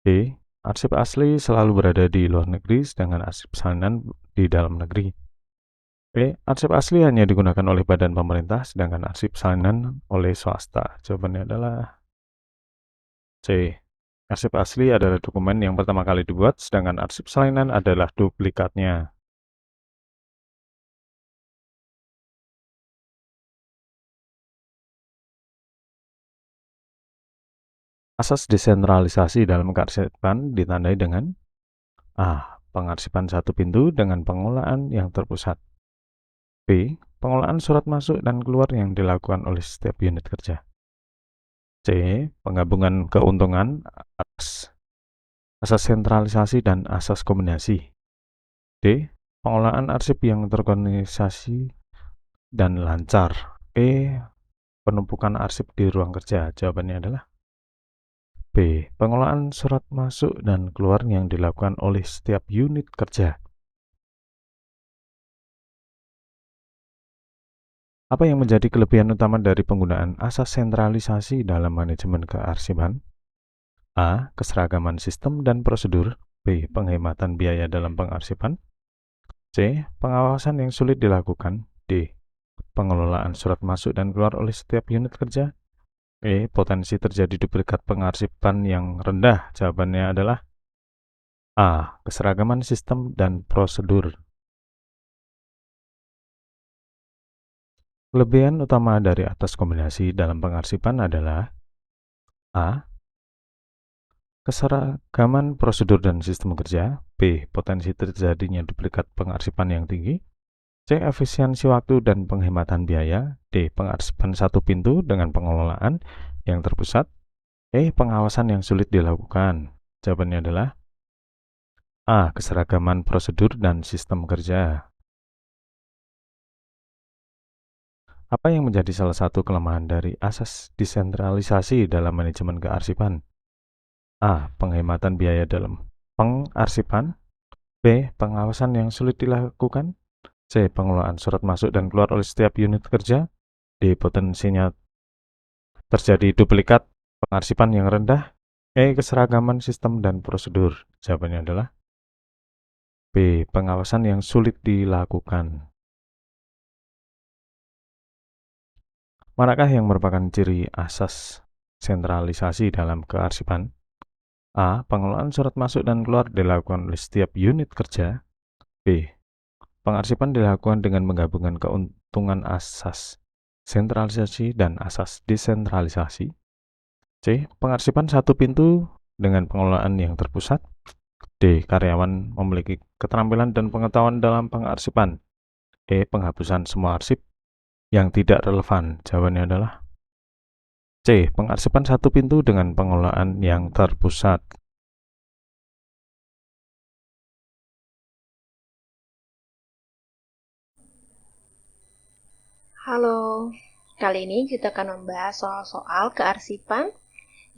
S2: D. Arsip asli selalu berada di luar negeri, sedangkan arsip salinan di dalam negeri. E. Arsip asli hanya digunakan oleh badan pemerintah, sedangkan arsip salinan oleh swasta. Jawabannya adalah C. Arsip asli adalah dokumen yang pertama kali dibuat, sedangkan arsip salinan adalah duplikatnya. Asas desentralisasi dalam kearsipan ditandai dengan A. Pengarsipan satu pintu dengan pengelolaan yang terpusat. B. Pengelolaan surat masuk dan keluar yang dilakukan oleh setiap unit kerja. C. Penggabungan keuntungan atas asas sentralisasi dan asas kombinasi. D. Pengelolaan arsip yang terorganisasi dan lancar. E. Penumpukan arsip di ruang kerja. Jawabannya adalah B. Pengelolaan surat masuk dan keluar yang dilakukan oleh setiap unit kerja. Apa yang menjadi kelebihan utama dari penggunaan asas sentralisasi dalam manajemen kearsipan? A. Keseragaman sistem dan prosedur. B. Penghematan biaya dalam pengarsipan. C. Pengawasan yang sulit dilakukan. D. Pengelolaan surat masuk dan keluar oleh setiap unit kerja. E. Potensi terjadi duplikat pengarsipan yang rendah. Jawabannya adalah A. Keseragaman sistem dan prosedur. Kelebihan utama dari atas kombinasi dalam pengarsipan adalah A. Keseragaman prosedur dan sistem kerja. B. Potensi terjadinya duplikat pengarsipan yang tinggi. C. Efisiensi waktu dan penghematan biaya. D. Pengarsipan satu pintu dengan pengelolaan yang terpusat. E. Pengawasan yang sulit dilakukan. Jawabannya adalah A. Keseragaman prosedur dan sistem kerja. Apa yang menjadi salah satu kelemahan dari asas desentralisasi dalam manajemen kearsipan? A. Penghematan biaya dalam pengarsipan. B. Pengawasan yang sulit dilakukan. C. Pengelolaan surat masuk dan keluar oleh setiap unit kerja. D. Potensinya terjadi duplikat pengarsipan yang rendah. E. Keseragaman sistem dan prosedur. Jawabannya adalah B. Pengawasan yang sulit dilakukan. Manakah yang merupakan ciri asas sentralisasi dalam kearsipan? A. Pengelolaan surat masuk dan keluar dilakukan oleh setiap unit kerja. B. Pengarsipan dilakukan dengan menggabungkan keuntungan asas sentralisasi dan asas desentralisasi. C. Pengarsipan satu pintu dengan pengelolaan yang terpusat. D. Karyawan memiliki keterampilan dan pengetahuan dalam pengarsipan. E. Penghapusan semua arsip yang tidak relevan. Jawabannya adalah C. Pengarsipan satu pintu dengan pengelolaan yang terpusat.
S3: Halo, kali ini kita akan membahas soal-soal kearsipan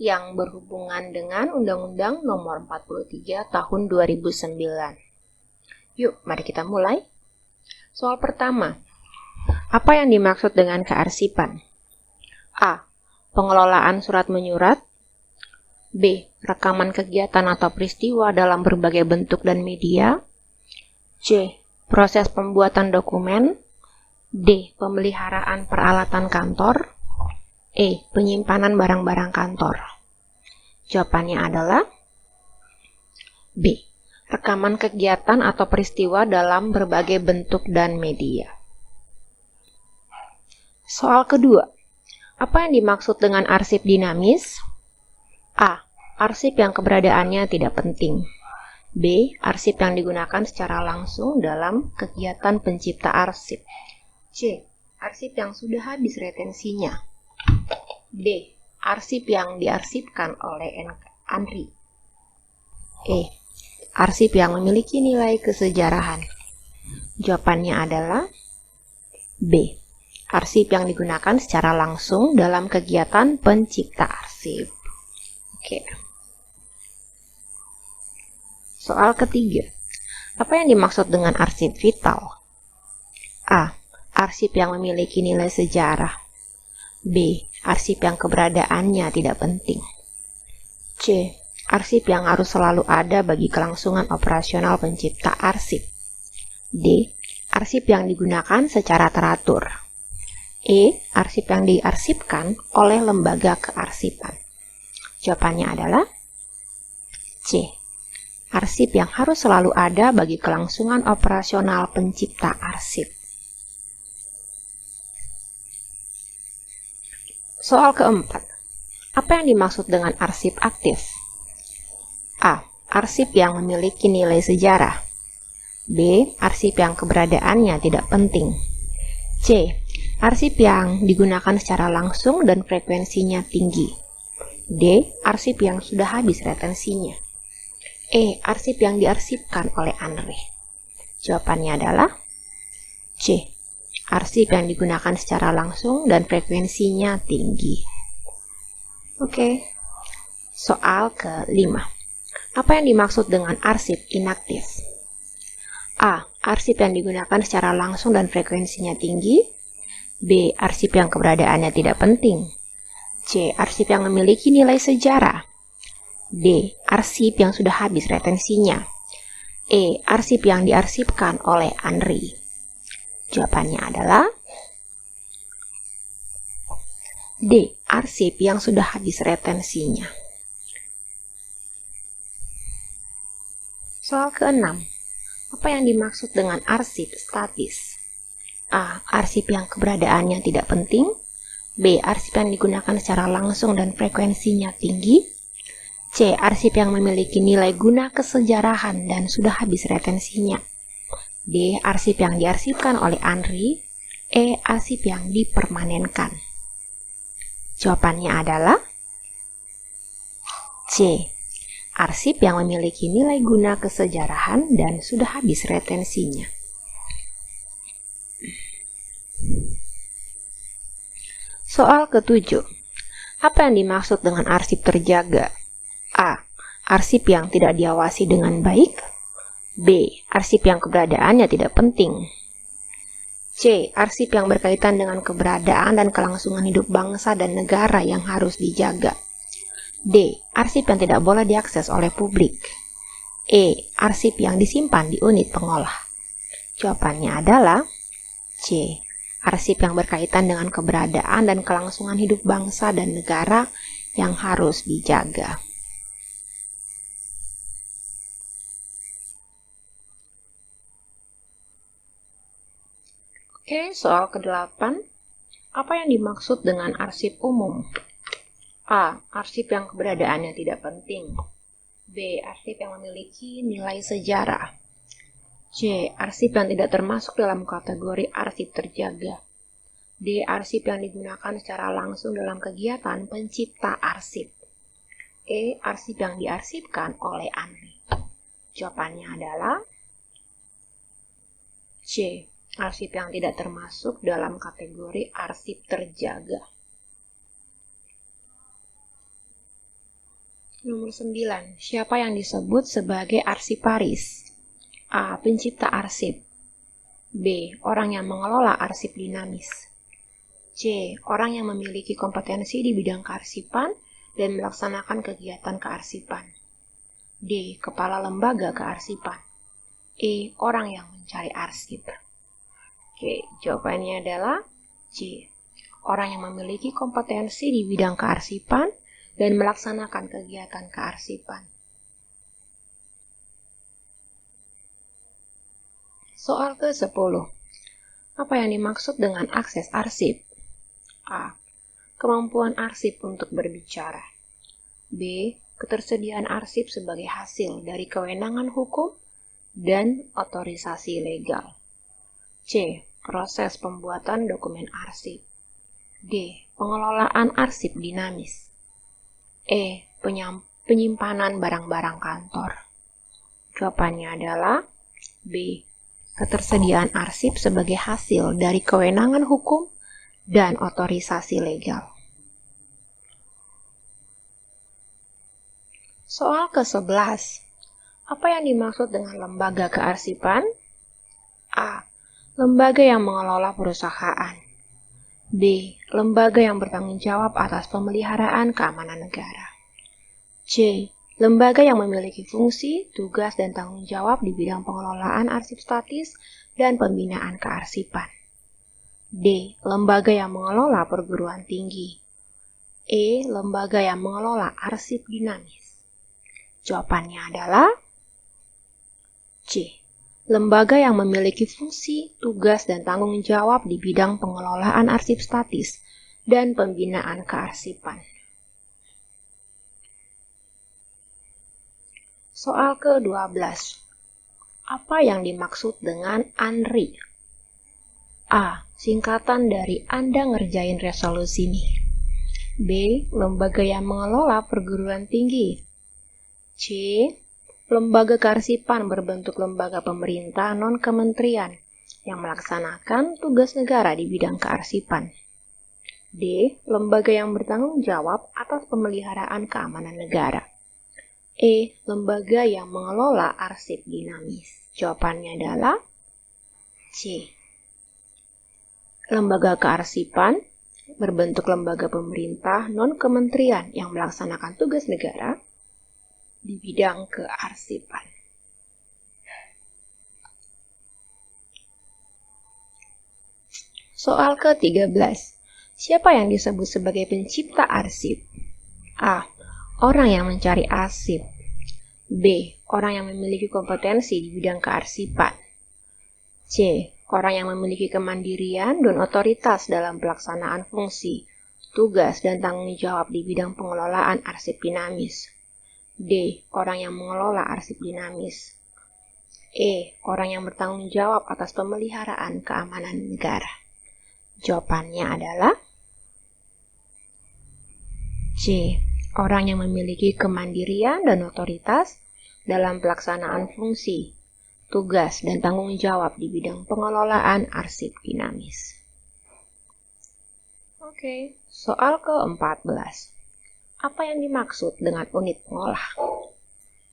S3: yang berhubungan dengan Undang-Undang Nomor 43 Tahun 2009. Yuk, mari kita mulai. Soal pertama, apa yang dimaksud dengan kearsipan? A. Pengelolaan surat menyurat. B. Rekaman kegiatan atau peristiwa dalam berbagai bentuk dan media. C. Proses pembuatan dokumen. D. Pemeliharaan peralatan kantor. E. Penyimpanan barang-barang kantor. Jawabannya adalah B. Rekaman kegiatan atau peristiwa dalam berbagai bentuk dan media. Soal kedua, apa yang dimaksud dengan arsip dinamis? A. Arsip yang keberadaannya tidak penting. B. Arsip yang digunakan secara langsung dalam kegiatan pencipta arsip. C. Arsip yang sudah habis retensinya. D. Arsip yang diarsipkan oleh Andri. E. Arsip yang memiliki nilai kesejarahan. Jawabannya adalah B. Arsip yang digunakan secara langsung dalam kegiatan pencipta arsip. Oke. Soal ketiga. Apa yang dimaksud dengan arsip vital? A. Arsip yang memiliki nilai sejarah. B. Arsip yang keberadaannya tidak penting. C. Arsip yang harus selalu ada bagi kelangsungan operasional pencipta arsip. D. Arsip yang digunakan secara teratur. E. Arsip yang diarsipkan oleh lembaga kearsipan. Jawabannya adalah C. Arsip yang harus selalu ada bagi kelangsungan operasional pencipta arsip. Soal keempat, apa yang dimaksud dengan arsip aktif? A. Arsip yang memiliki nilai sejarah. B. Arsip yang keberadaannya tidak penting. C. Arsip yang digunakan secara langsung dan frekuensinya tinggi. D. Arsip yang sudah habis retensinya. E. Arsip yang diarsipkan oleh Andri. Jawabannya adalah C. Arsip yang digunakan secara langsung dan frekuensinya tinggi. Oke. Soal kelima. Apa yang dimaksud dengan arsip inaktif? A. Arsip yang digunakan secara langsung dan frekuensinya tinggi. B. Arsip yang keberadaannya tidak penting. C. Arsip yang memiliki nilai sejarah. D. Arsip yang sudah habis retensinya. E. Arsip yang diarsipkan oleh Andri. Jawabannya adalah D. Arsip yang sudah habis retensinya. Soal keenam. Apa yang dimaksud dengan arsip statis? A. Arsip yang keberadaannya tidak penting. B. Arsip yang digunakan secara langsung dan frekuensinya tinggi. C. Arsip yang memiliki nilai guna kesejarahan dan sudah habis retensinya. D. Arsip yang diarsipkan oleh Andri. E. Arsip yang dipermanenkan. Jawabannya adalah C. Arsip yang memiliki nilai guna kesejarahan dan sudah habis retensinya. Soal ketujuh. Apa yang dimaksud dengan arsip terjaga? A. Arsip yang tidak diawasi dengan baik. B. Arsip yang keberadaannya tidak penting. C. Arsip yang berkaitan dengan keberadaan dan kelangsungan hidup bangsa dan negara yang harus dijaga. D. Arsip yang tidak boleh diakses oleh publik. E. Arsip yang disimpan di unit pengolah. Jawabannya adalah C. arsip yang berkaitan dengan keberadaan dan kelangsungan hidup bangsa dan negara yang harus dijaga. Oke, soal ke-8. Apa yang dimaksud dengan arsip umum? A. Arsip yang keberadaannya tidak penting. B. Arsip yang memiliki nilai sejarah. C. Arsip yang tidak termasuk dalam kategori arsip terjaga. D. Arsip yang digunakan secara langsung dalam kegiatan pencipta arsip. E. Arsip yang diarsipkan oleh Andri. Jawabannya adalah C. Arsip yang tidak termasuk dalam kategori arsip terjaga. Nomor 9. Siapa yang disebut sebagai arsiparis? A. Pencipta arsip. B. Orang yang mengelola arsip dinamis. C. Orang yang memiliki kompetensi di bidang kearsipan dan melaksanakan kegiatan kearsipan. D. Kepala lembaga kearsipan. E. Orang yang mencari arsip. Oke, jawabannya adalah C. Orang yang memiliki kompetensi di bidang kearsipan dan melaksanakan kegiatan kearsipan. Soal ke-10. Apa yang dimaksud dengan akses arsip? A. Kemampuan arsip untuk berbicara. B. Ketersediaan arsip sebagai hasil dari kewenangan hukum dan otorisasi legal. C. Proses pembuatan dokumen arsip. D. Pengelolaan arsip dinamis. E. Penyimpanan barang-barang kantor. Jawabannya adalah B. Ketersediaan arsip sebagai hasil dari kewenangan hukum dan otorisasi legal. Soal ke-11. Apa yang dimaksud dengan lembaga kearsipan? A. Lembaga yang mengelola perusahaan. B. Lembaga yang bertanggung jawab atas pemeliharaan keamanan negara. C. Lembaga yang memiliki fungsi, tugas, dan tanggung jawab di bidang pengelolaan arsip statis dan pembinaan kearsipan. D. Lembaga yang mengelola perguruan tinggi. E. Lembaga yang mengelola arsip dinamis. Jawabannya adalah C. Lembaga yang memiliki fungsi, tugas, dan tanggung jawab di bidang pengelolaan arsip statis dan pembinaan kearsipan. Soal ke-12. Apa yang dimaksud dengan ANRI? A. Singkatan dari Anda ngerjain resolusi nih. B. Lembaga yang mengelola perguruan tinggi. C. Lembaga kearsipan berbentuk lembaga pemerintah non-kementerian yang melaksanakan tugas negara di bidang kearsipan. D. Lembaga yang bertanggung jawab atas pemeliharaan keamanan negara. E. Lembaga yang mengelola arsip dinamis. Jawabannya adalah C. Lembaga kearsipan berbentuk lembaga pemerintah non-kementerian yang melaksanakan tugas negara di bidang kearsipan. Soal ke-13. Siapa yang disebut sebagai pencipta arsip? A. Orang yang mencari arsip. B. Orang yang memiliki kompetensi di bidang kearsipan. C. Orang yang memiliki kemandirian dan otoritas dalam pelaksanaan fungsi, tugas, dan tanggung jawab di bidang pengelolaan arsip dinamis. D. Orang yang mengelola arsip dinamis. E. Orang yang bertanggung jawab atas pemeliharaan keamanan negara. Jawabannya adalah C. Orang yang memiliki kemandirian dan otoritas dalam pelaksanaan fungsi, tugas, dan tanggung jawab di bidang pengelolaan arsip dinamis. Oke, soal ke-14. Apa yang dimaksud dengan unit pengolah?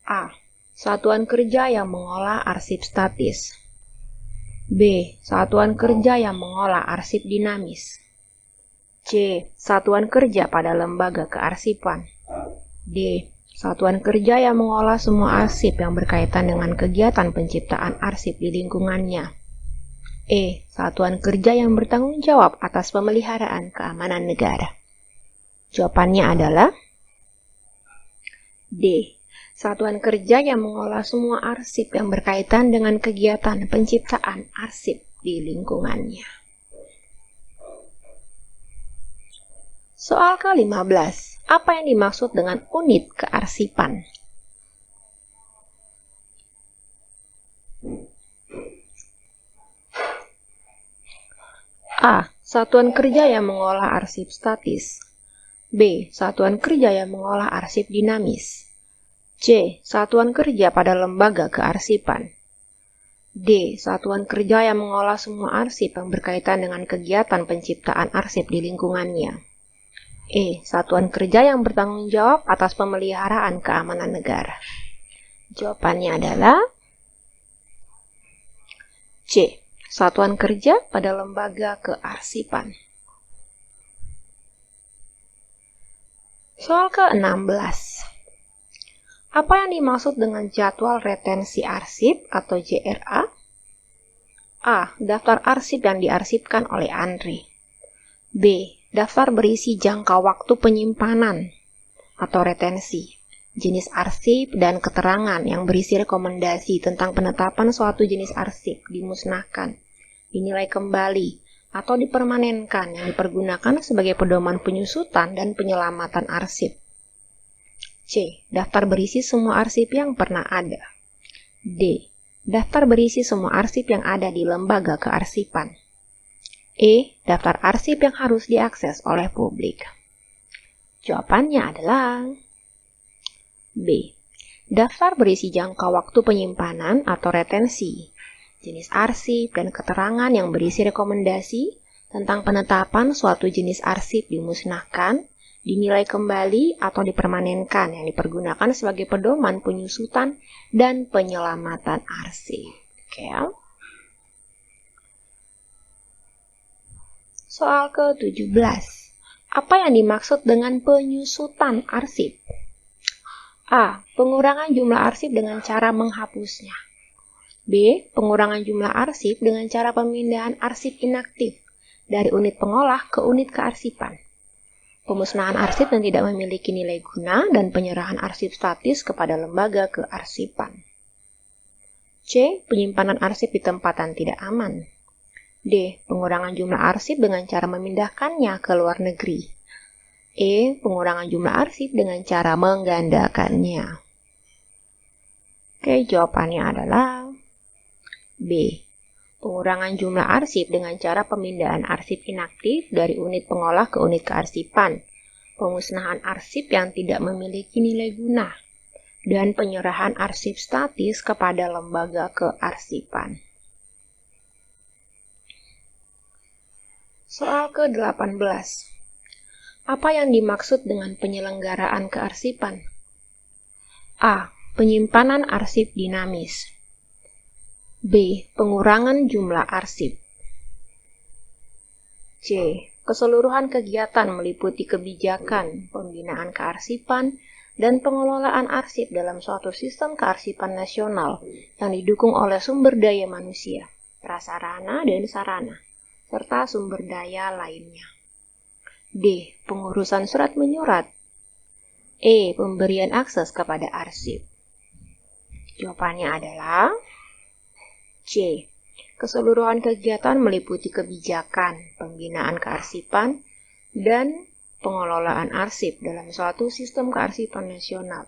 S3: A. Satuan kerja yang mengolah arsip statis. B. Satuan kerja yang mengolah arsip dinamis. C. Satuan kerja pada lembaga kearsipan. D. Satuan kerja yang mengolah semua arsip yang berkaitan dengan kegiatan penciptaan arsip di lingkungannya. E. Satuan kerja yang bertanggung jawab atas pemeliharaan keamanan negara. Jawabannya adalah D. Satuan kerja yang mengolah semua arsip yang berkaitan dengan kegiatan penciptaan arsip di lingkungannya. Soal ke-15. Apa yang dimaksud dengan unit kearsipan? A. Satuan kerja yang mengolah arsip statis. B. Satuan kerja yang mengolah arsip dinamis. C. Satuan kerja pada lembaga kearsipan. D. Satuan kerja yang mengolah semua arsip yang berkaitan dengan kegiatan penciptaan arsip di lingkungannya. E. Satuan kerja yang bertanggung jawab atas pemeliharaan keamanan negara. Jawabannya adalah C. Satuan kerja pada lembaga kearsipan. Soal ke-16. Apa yang dimaksud dengan jadwal retensi arsip atau JRA? A. Daftar arsip yang diarsipkan oleh Andre. B. Daftar berisi jangka waktu penyimpanan atau retensi, jenis arsip, dan keterangan yang berisi rekomendasi tentang penetapan suatu jenis arsip dimusnahkan, dinilai kembali, atau dipermanenkan yang dipergunakan sebagai pedoman penyusutan dan penyelamatan arsip. C. Daftar berisi semua arsip yang pernah ada. D. Daftar berisi semua arsip yang ada di lembaga kearsipan. E. Daftar arsip yang harus diakses oleh publik. Jawabannya adalah B. Daftar berisi jangka waktu penyimpanan atau retensi, jenis arsip, dan keterangan yang berisi rekomendasi tentang penetapan suatu jenis arsip dimusnahkan, dinilai kembali, atau dipermanenkan yang dipergunakan sebagai pedoman penyusutan dan penyelamatan arsip. Oke. Soal ke-17. Apa yang dimaksud dengan penyusutan arsip? A. Pengurangan jumlah arsip dengan cara menghapusnya. B. Pengurangan jumlah arsip dengan cara pemindahan arsip inaktif dari unit pengolah ke unit kearsipan. Pemusnahan arsip yang tidak memiliki nilai guna dan penyerahan arsip statis kepada lembaga kearsipan. C. Penyimpanan arsip di tempat yang tidak aman. D. Pengurangan jumlah arsip dengan cara memindahkannya ke luar negeri. E. Pengurangan jumlah arsip dengan cara menggandakannya. Oke, jawabannya adalah B. Pengurangan jumlah arsip dengan cara pemindahan arsip inaktif dari unit pengolah ke unit kearsipan, pemusnahan arsip yang tidak memiliki nilai guna, dan penyerahan arsip statis kepada lembaga kearsipan. Soal ke-18. Apa yang dimaksud dengan penyelenggaraan kearsipan? A. Penyimpanan arsip dinamis. B. Pengurangan jumlah arsip. C. Keseluruhan kegiatan meliputi kebijakan, pembinaan kearsipan, dan pengelolaan arsip dalam suatu sistem kearsipan nasional yang didukung oleh sumber daya manusia, prasarana dan sarana, serta sumber daya lainnya. D. Pengurusan surat menyurat. E. Pemberian akses kepada arsip. Jawabannya adalah C. Keseluruhan kegiatan meliputi kebijakan, pembinaan kearsipan, dan pengelolaan arsip dalam suatu sistem kearsipan nasional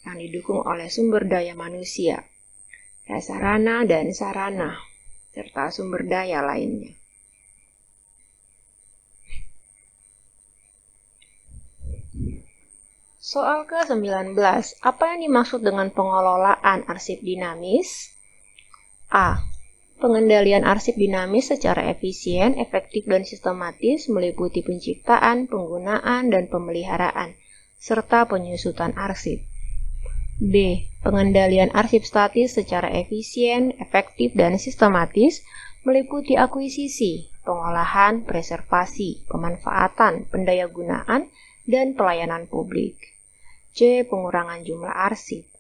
S3: yang didukung oleh sumber daya manusia, prasarana dan sarana, serta sumber daya lainnya. Soal ke-19. Apa yang dimaksud dengan pengelolaan arsip dinamis? A. Pengendalian arsip dinamis secara efisien, efektif, dan sistematis meliputi penciptaan, penggunaan, dan pemeliharaan, serta penyusutan arsip. B. Pengendalian arsip statis secara efisien, efektif, dan sistematis meliputi akuisisi, pengolahan, preservasi, pemanfaatan, pendayagunaan, dan pelayanan publik. C. Pengurangan jumlah arsip.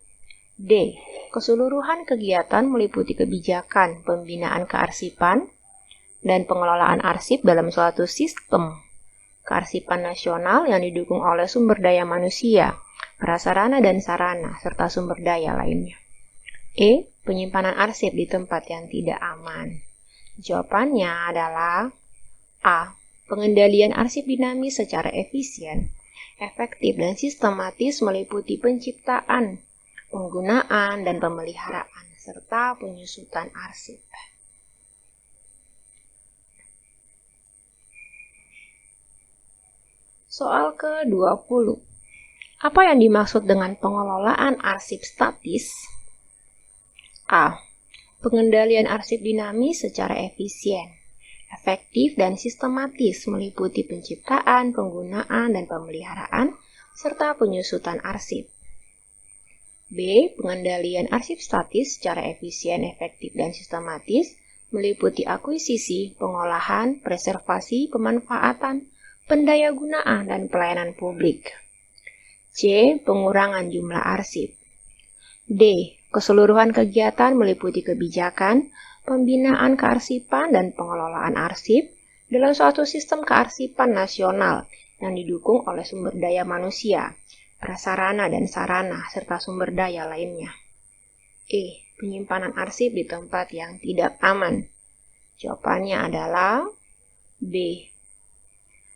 S3: D. Keseluruhan kegiatan meliputi kebijakan, pembinaan kearsipan, dan pengelolaan arsip dalam suatu sistem kearsipan nasional yang didukung oleh sumber daya manusia, prasarana dan sarana, serta sumber daya lainnya. E. Penyimpanan arsip di tempat yang tidak aman. Jawabannya adalah A. Pengendalian arsip dinamis secara efisien, efektif, dan sistematis meliputi penciptaan, penggunaan, dan pemeliharaan, serta penyusutan arsip. Soal ke-20. Apa yang dimaksud dengan pengelolaan arsip statis? A. Pengendalian arsip dinamis secara efisien, efektif, dan sistematis meliputi penciptaan, penggunaan, dan pemeliharaan, serta penyusutan arsip. B. Pengendalian arsip statis secara efisien, efektif, dan sistematis meliputi akuisisi, pengolahan, preservasi, pemanfaatan, pendayagunaan, dan pelayanan publik. C. Pengurangan jumlah arsip. D. Keseluruhan kegiatan meliputi kebijakan, pembinaan kearsipan, dan pengelolaan arsip dalam suatu sistem kearsipan nasional yang didukung oleh sumber daya manusia, prasarana dan sarana, serta sumber daya lainnya. E. Penyimpanan arsip di tempat yang tidak aman. Jawabannya adalah B.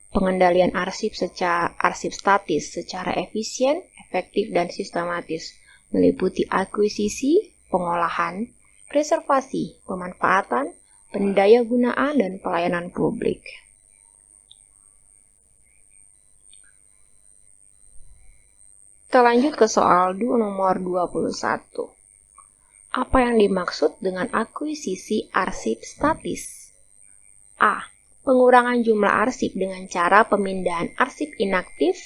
S3: Pengendalian arsip statis secara efisien, efektif, dan sistematis meliputi akuisisi, pengolahan, preservasi, pemanfaatan, pendayagunaan, dan pelayanan publik. Kita lanjut ke soal nomor 21. Apa yang dimaksud dengan akuisisi arsip statis? A. Pengurangan jumlah arsip dengan cara pemindahan arsip inaktif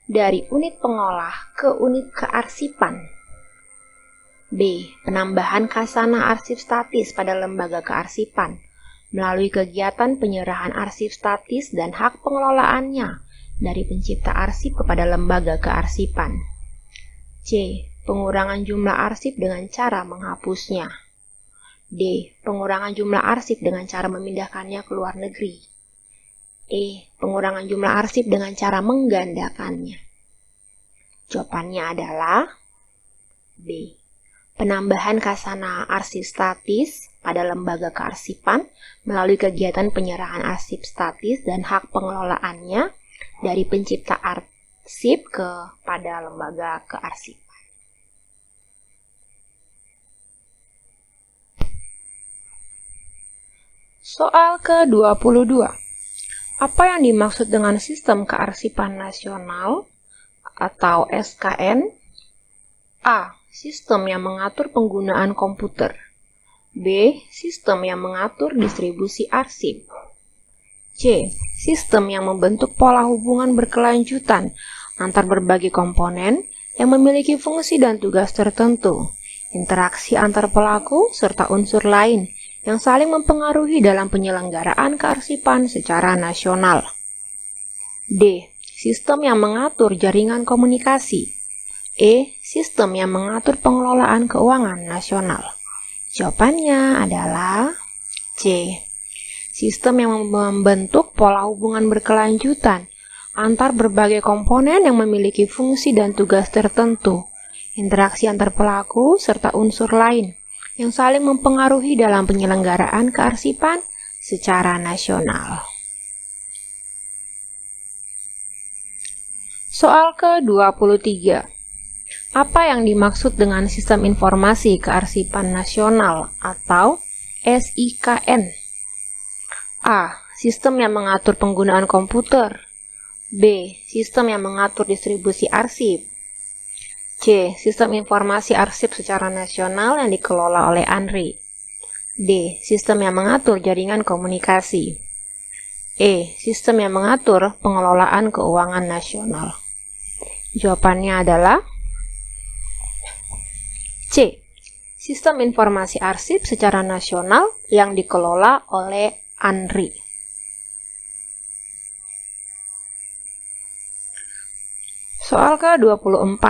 S3: dari unit pengolah ke unit kearsipan. B. Penambahan khazanah arsip statis pada lembaga kearsipan melalui kegiatan penyerahan arsip statis dan hak pengelolaannya dari pencipta arsip kepada lembaga kearsipan. C. Pengurangan jumlah arsip dengan cara menghapusnya. D. Pengurangan jumlah arsip dengan cara memindahkannya ke luar negeri. E. Pengurangan jumlah arsip dengan cara menggandakannya. Jawabannya adalah B. Penambahan khazanah arsip statis pada lembaga kearsipan melalui kegiatan penyerahan arsip statis dan hak pengelolaannya dari pencipta arsip kepada lembaga kearsipan. Soal ke-22. Apa yang dimaksud dengan sistem kearsipan nasional atau SKN? A. Sistem yang mengatur penggunaan komputer. B. Sistem yang mengatur distribusi arsip. C. Sistem yang membentuk pola hubungan berkelanjutan antar berbagai komponen yang memiliki fungsi dan tugas tertentu, interaksi antar pelaku, serta unsur lain yang saling mempengaruhi dalam penyelenggaraan kearsipan secara nasional. D. Sistem yang mengatur jaringan komunikasi. E. Sistem yang mengatur pengelolaan keuangan nasional. Jawabannya adalah C. Sistem yang membentuk pola hubungan berkelanjutan antar berbagai komponen yang memiliki fungsi dan tugas tertentu, interaksi antar pelaku, serta unsur lain yang saling mempengaruhi dalam penyelenggaraan kearsipan secara nasional. Soal ke-23. Apa yang dimaksud dengan Sistem Informasi Kearsipan Nasional atau SIKN? A. Sistem yang mengatur penggunaan komputer. B. Sistem yang mengatur distribusi arsip. C. Sistem informasi arsip secara nasional yang dikelola oleh ANRI. D. Sistem yang mengatur jaringan komunikasi. E. Sistem yang mengatur pengelolaan keuangan nasional. Jawabannya adalah C. Sistem informasi arsip secara nasional yang dikelola oleh ANRI. Soal ke-24.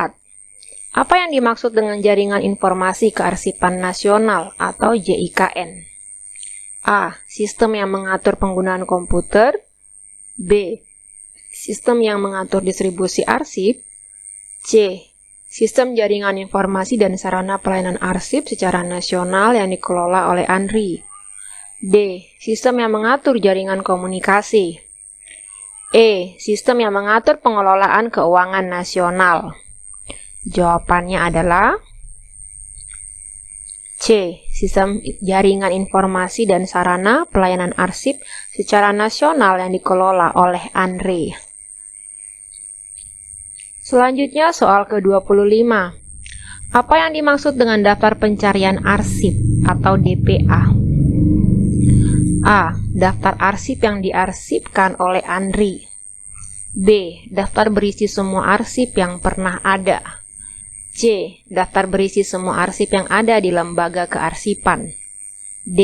S3: Apa yang dimaksud dengan Jaringan Informasi Kearsipan Nasional atau JIKN? A. Sistem yang mengatur penggunaan komputer. B. Sistem yang mengatur distribusi arsip. C. Sistem jaringan informasi dan sarana pelayanan arsip secara nasional yang dikelola oleh ANRI. D. Sistem yang mengatur jaringan komunikasi. E. Sistem yang mengatur pengelolaan keuangan nasional. Jawabannya adalah C. Sistem jaringan informasi dan sarana pelayanan arsip secara nasional yang dikelola oleh ANRI. Selanjutnya soal ke-25. Apa yang dimaksud dengan daftar pencarian arsip atau DPA? A. Daftar arsip yang diarsipkan oleh ANRI. B. Daftar berisi semua arsip yang pernah ada. C. Daftar berisi semua arsip yang ada di lembaga kearsipan. D.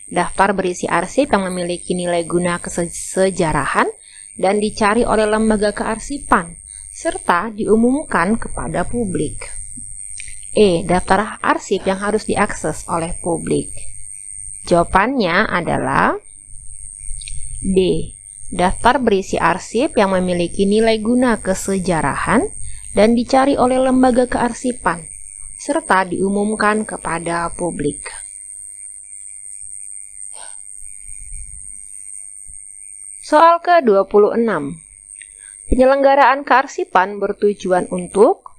S3: Daftar berisi arsip yang memiliki nilai guna kesejarahan dan dicari oleh lembaga kearsipan serta diumumkan kepada publik. E. Daftar arsip yang harus diakses oleh publik. Jawabannya adalah D. Daftar berisi arsip yang memiliki nilai guna kesejarahan dan dicari oleh lembaga kearsipan serta diumumkan kepada publik. Soal ke-26. Penyelenggaraan kearsipan bertujuan untuk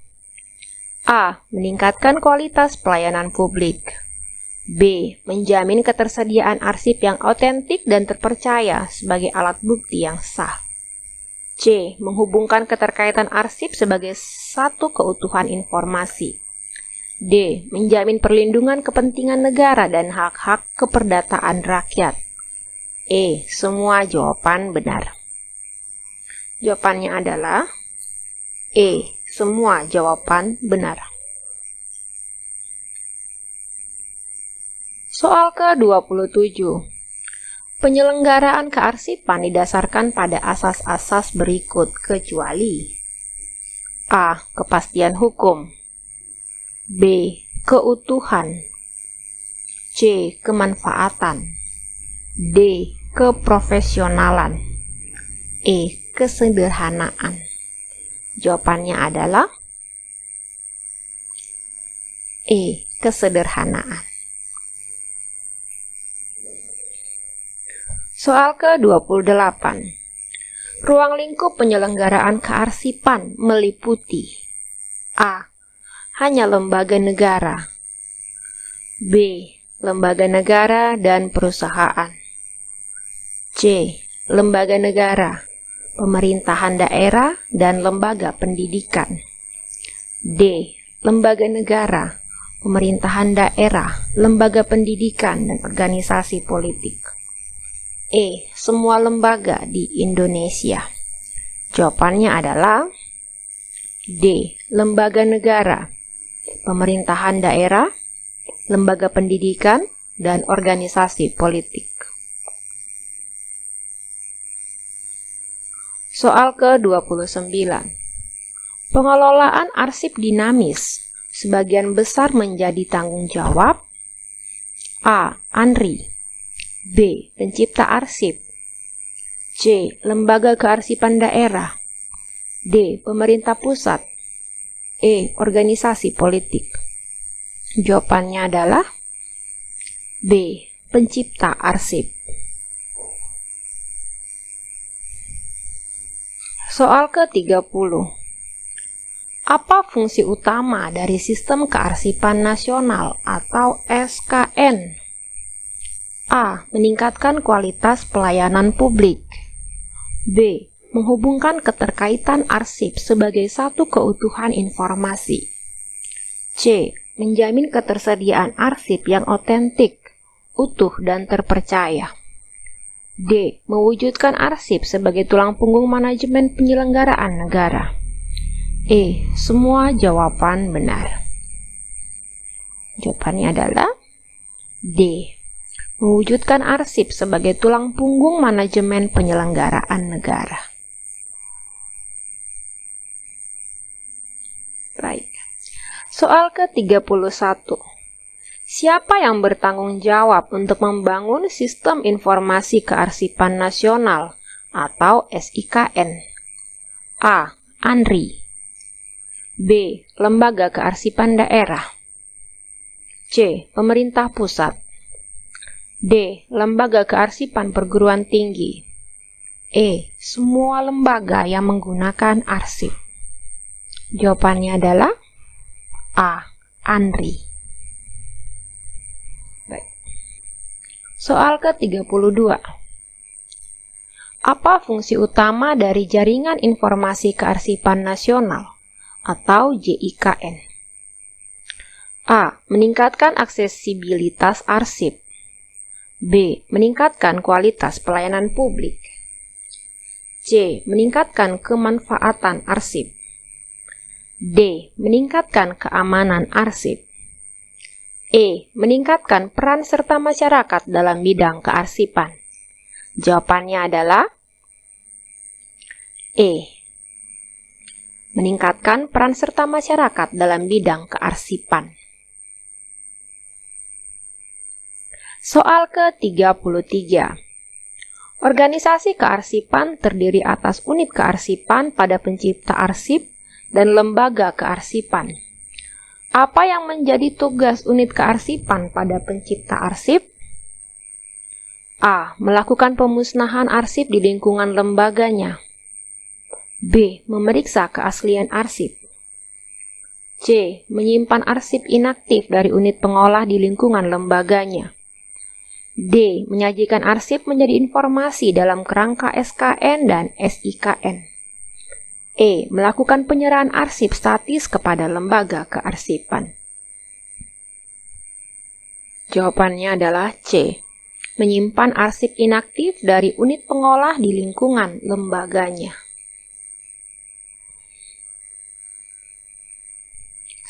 S3: A. Meningkatkan kualitas pelayanan publik. B. Menjamin ketersediaan arsip yang otentik dan terpercaya sebagai alat bukti yang sah. C. Menghubungkan keterkaitan arsip sebagai satu keutuhan informasi. D. Menjamin perlindungan kepentingan negara dan hak-hak keperdataan rakyat. E. Semua jawaban benar. Jawabannya adalah E. Semua jawaban benar. Soal ke-27. Penyelenggaraan kearsipan didasarkan pada asas-asas berikut kecuali A. Kepastian hukum. B. Keutuhan. C. Kemanfaatan. D. Keprofesionalan. E. Kesederhanaan. Jawabannya adalah E. Kesederhanaan. Soal ke-28. Ruang lingkup penyelenggaraan kearsipan meliputi A. Hanya lembaga negara. B. Lembaga negara dan perusahaan. C. Lembaga negara, pemerintahan daerah, dan lembaga pendidikan. D. Lembaga negara, pemerintahan daerah, lembaga pendidikan, dan organisasi politik. E. Semua lembaga di Indonesia. Jawabannya adalah D. Lembaga negara, pemerintahan daerah, lembaga pendidikan, dan organisasi politik. Soal ke-29. Pengelolaan arsip dinamis sebagian besar menjadi tanggung jawab A. ANRI. B. Pencipta arsip. C. Lembaga kearsipan daerah. D. Pemerintah pusat. E. Organisasi politik. Jawabannya adalah B. Pencipta arsip. Soal ke-30. Apa fungsi utama dari Sistem Kearsipan Nasional atau SKN? A. Meningkatkan kualitas pelayanan publik. B. Menghubungkan keterkaitan arsip sebagai satu keutuhan informasi. C. Menjamin ketersediaan arsip yang otentik, utuh, dan terpercaya. D. Mewujudkan arsip sebagai tulang punggung manajemen penyelenggaraan negara. E. Semua jawaban benar. Jawabannya adalah D. Mewujudkan arsip sebagai tulang punggung manajemen penyelenggaraan negara. Baik. Soal ke-31. Siapa yang bertanggung jawab untuk membangun Sistem Informasi Kearsipan Nasional atau SIKN? A. ANRI. B. Lembaga Kearsipan Daerah. C. Pemerintah Pusat. D. Lembaga Kearsipan Perguruan Tinggi. E. Semua lembaga yang menggunakan arsip. Jawabannya adalah A. ANRI. Baik. Soal ke-32. Apa fungsi utama dari Jaringan Informasi Kearsipan Nasional atau JIKN? A. Meningkatkan aksesibilitas arsip. B. Meningkatkan kualitas pelayanan publik. C. Meningkatkan kemanfaatan arsip. D. Meningkatkan keamanan arsip. E. Meningkatkan peran serta masyarakat dalam bidang kearsipan. Jawabannya adalah E. Meningkatkan peran serta masyarakat dalam bidang kearsipan. Soal ke-33. Organisasi kearsipan terdiri atas unit kearsipan pada pencipta arsip dan lembaga kearsipan. Apa yang menjadi tugas unit kearsipan pada pencipta arsip? A. Melakukan pemusnahan arsip di lingkungan lembaganya. B. Memeriksa keaslian arsip. C. Menyimpan arsip inaktif dari unit pengolah di lingkungan lembaganya. D. Menyajikan arsip menjadi informasi dalam kerangka SKN dan SIKN. E. Melakukan penyerahan arsip statis kepada lembaga kearsipan. Jawabannya adalah C. Menyimpan arsip inaktif dari unit pengolah di lingkungan lembaganya.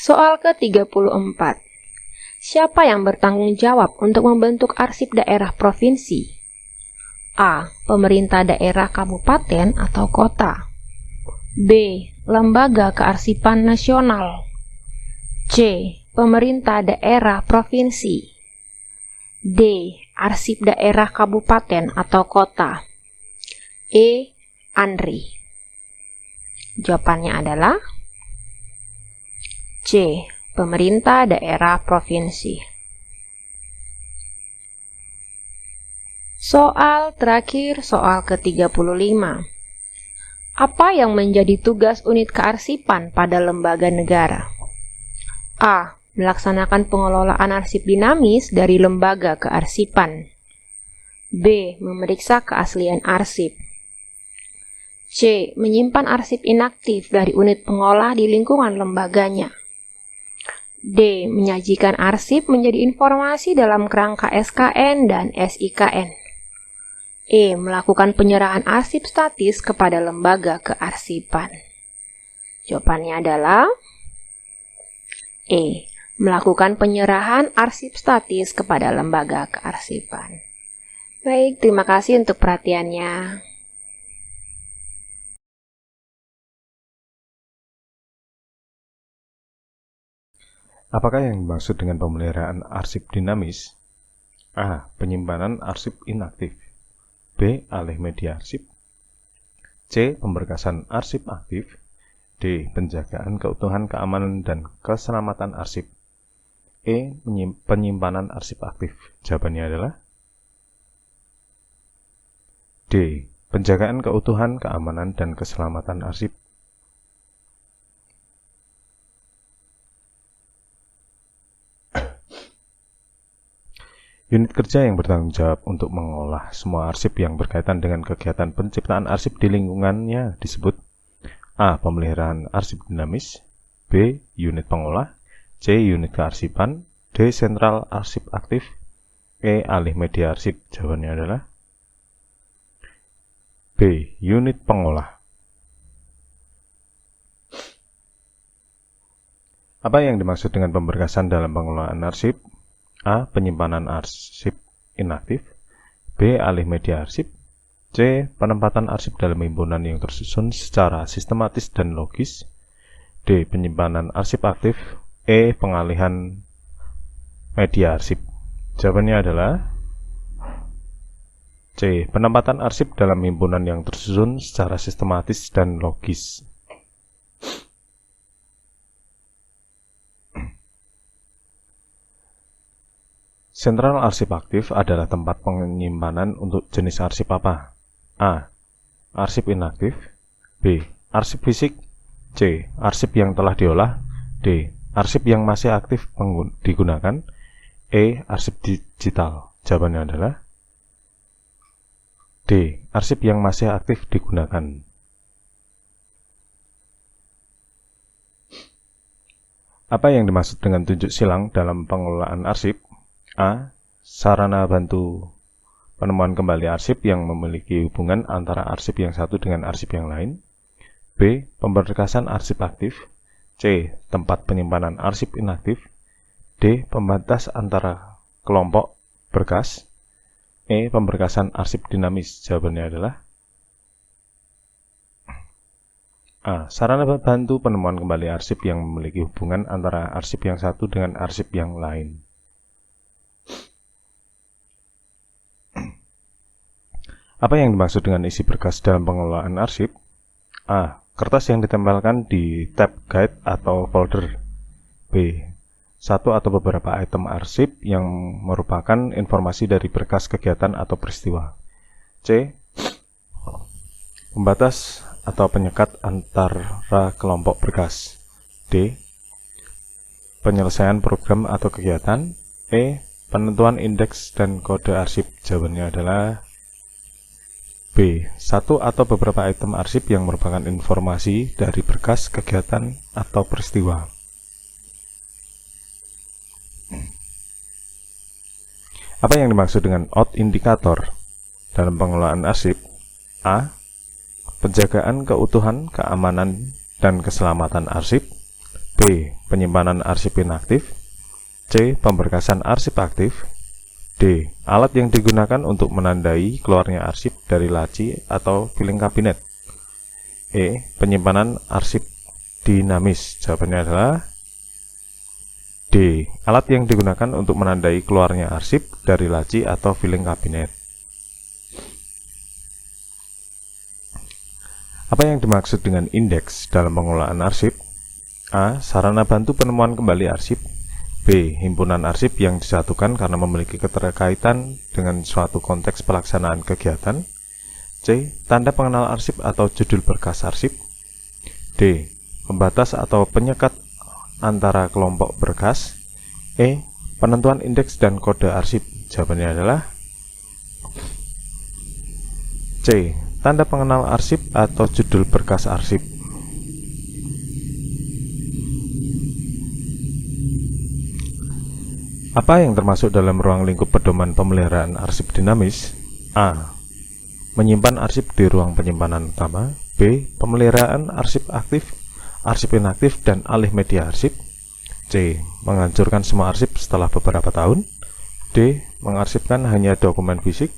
S3: Soal ke-34. Siapa yang bertanggung jawab untuk membentuk arsip daerah provinsi? A. Pemerintah daerah kabupaten atau kota. B. Lembaga Kearsipan Nasional. C. Pemerintah daerah provinsi. D. Arsip daerah kabupaten atau kota. E. ANRI. Jawabannya adalah C. Pemerintah daerah provinsi. Soal terakhir, soal ke-35. Apa yang menjadi tugas unit kearsipan pada lembaga negara? A. Melaksanakan pengelolaan arsip dinamis dari lembaga kearsipan. B. Memeriksa keaslian arsip. C. Menyimpan arsip inaktif dari unit pengolah di lingkungan lembaganya. D. Menyajikan arsip menjadi informasi dalam kerangka SKN dan SIKN. E. Melakukan penyerahan arsip statis kepada lembaga kearsipan. Jawabannya adalah E. Melakukan penyerahan arsip statis kepada lembaga kearsipan. Baik, terima kasih untuk perhatiannya.
S2: Apakah yang dimaksud dengan pemeliharaan arsip dinamis? A. Penyimpanan arsip inaktif. B. Alih media arsip. C. Pemberkasan arsip aktif. D. Penjagaan keutuhan, keamanan, dan keselamatan arsip. E. Penyimpanan arsip aktif. Jawabannya adalah D. Penjagaan keutuhan, keamanan, dan keselamatan arsip. Unit kerja yang bertanggung jawab untuk mengolah semua arsip yang berkaitan dengan kegiatan penciptaan arsip di lingkungannya disebut A. Pemeliharaan arsip dinamis. B. Unit pengolah. C. Unit kearsipan. D. Sentral arsip aktif. E. Alih media arsip. Jawabannya adalah B. Unit pengolah. Apa yang dimaksud dengan pemberkasan dalam pengelolaan arsip? A. Penyimpanan arsip inaktif. B. Alih media arsip. C. Penempatan arsip dalam himpunan yang tersusun secara sistematis dan logis. D. Penyimpanan arsip aktif. E. Pengalihan media arsip? Jawabannya adalah C. Penempatan arsip dalam himpunan yang tersusun secara sistematis dan logis. Sentral arsip aktif adalah tempat penyimpanan untuk jenis arsip apa? A. Arsip inaktif. B. Arsip fisik. C. Arsip yang telah diolah. D. Arsip yang masih aktif digunakan. E. Arsip digital. Jawabannya adalah D. Arsip yang masih aktif digunakan. Apa yang dimaksud dengan tunjuk silang dalam pengelolaan arsip? A. Sarana bantu penemuan kembali arsip yang memiliki hubungan antara arsip yang satu dengan arsip yang lain. B. Pemberkasan arsip aktif. C. Tempat penyimpanan arsip inaktif. D. Pembatas antara kelompok berkas. E. Pemberkasan arsip dinamis. Jawabannya adalah A. Sarana bantu penemuan kembali arsip yang memiliki hubungan antara arsip yang satu dengan arsip yang lain. Apa yang dimaksud dengan isi berkas dalam pengelolaan arsip? A. Kertas yang ditempelkan di tab guide atau folder. B. Satu atau beberapa item arsip yang merupakan informasi dari berkas kegiatan atau peristiwa. C. Pembatas atau penyekat antara kelompok berkas. D. Penyelesaian program atau kegiatan. E. Penentuan indeks dan kode arsip. Jawabannya adalah B. Satu atau beberapa item arsip yang merupakan informasi dari berkas, kegiatan, atau peristiwa. Apa yang dimaksud dengan out indikator dalam pengelolaan arsip? A. Penjagaan keutuhan, keamanan, dan keselamatan arsip. B. Penyimpanan arsip inaktif. C. Pemberkasan arsip aktif. D. Alat yang digunakan untuk menandai keluarnya arsip dari laci atau filing kabinet. E. Penyimpanan arsip dinamis. Jawabannya adalah D. Alat yang digunakan untuk menandai keluarnya arsip dari laci atau filing kabinet. Apa yang dimaksud dengan indeks dalam pengelolaan arsip? A. Sarana bantu penemuan kembali arsip. B. Himpunan arsip yang disatukan karena memiliki keterkaitan dengan suatu konteks pelaksanaan kegiatan. C. Tanda pengenal arsip atau judul berkas arsip. D. Pembatas atau penyekat antara kelompok berkas. E. Penentuan indeks dan kode arsip. Jawabannya adalah C. Tanda pengenal arsip atau judul berkas arsip. Apa yang termasuk dalam ruang lingkup pedoman pemeliharaan arsip dinamis? A. Menyimpan arsip di ruang penyimpanan utama. B. Pemeliharaan arsip aktif, arsip inaktif, dan alih media arsip. C. Menghancurkan semua arsip setelah beberapa tahun. D. Mengarsipkan hanya dokumen fisik.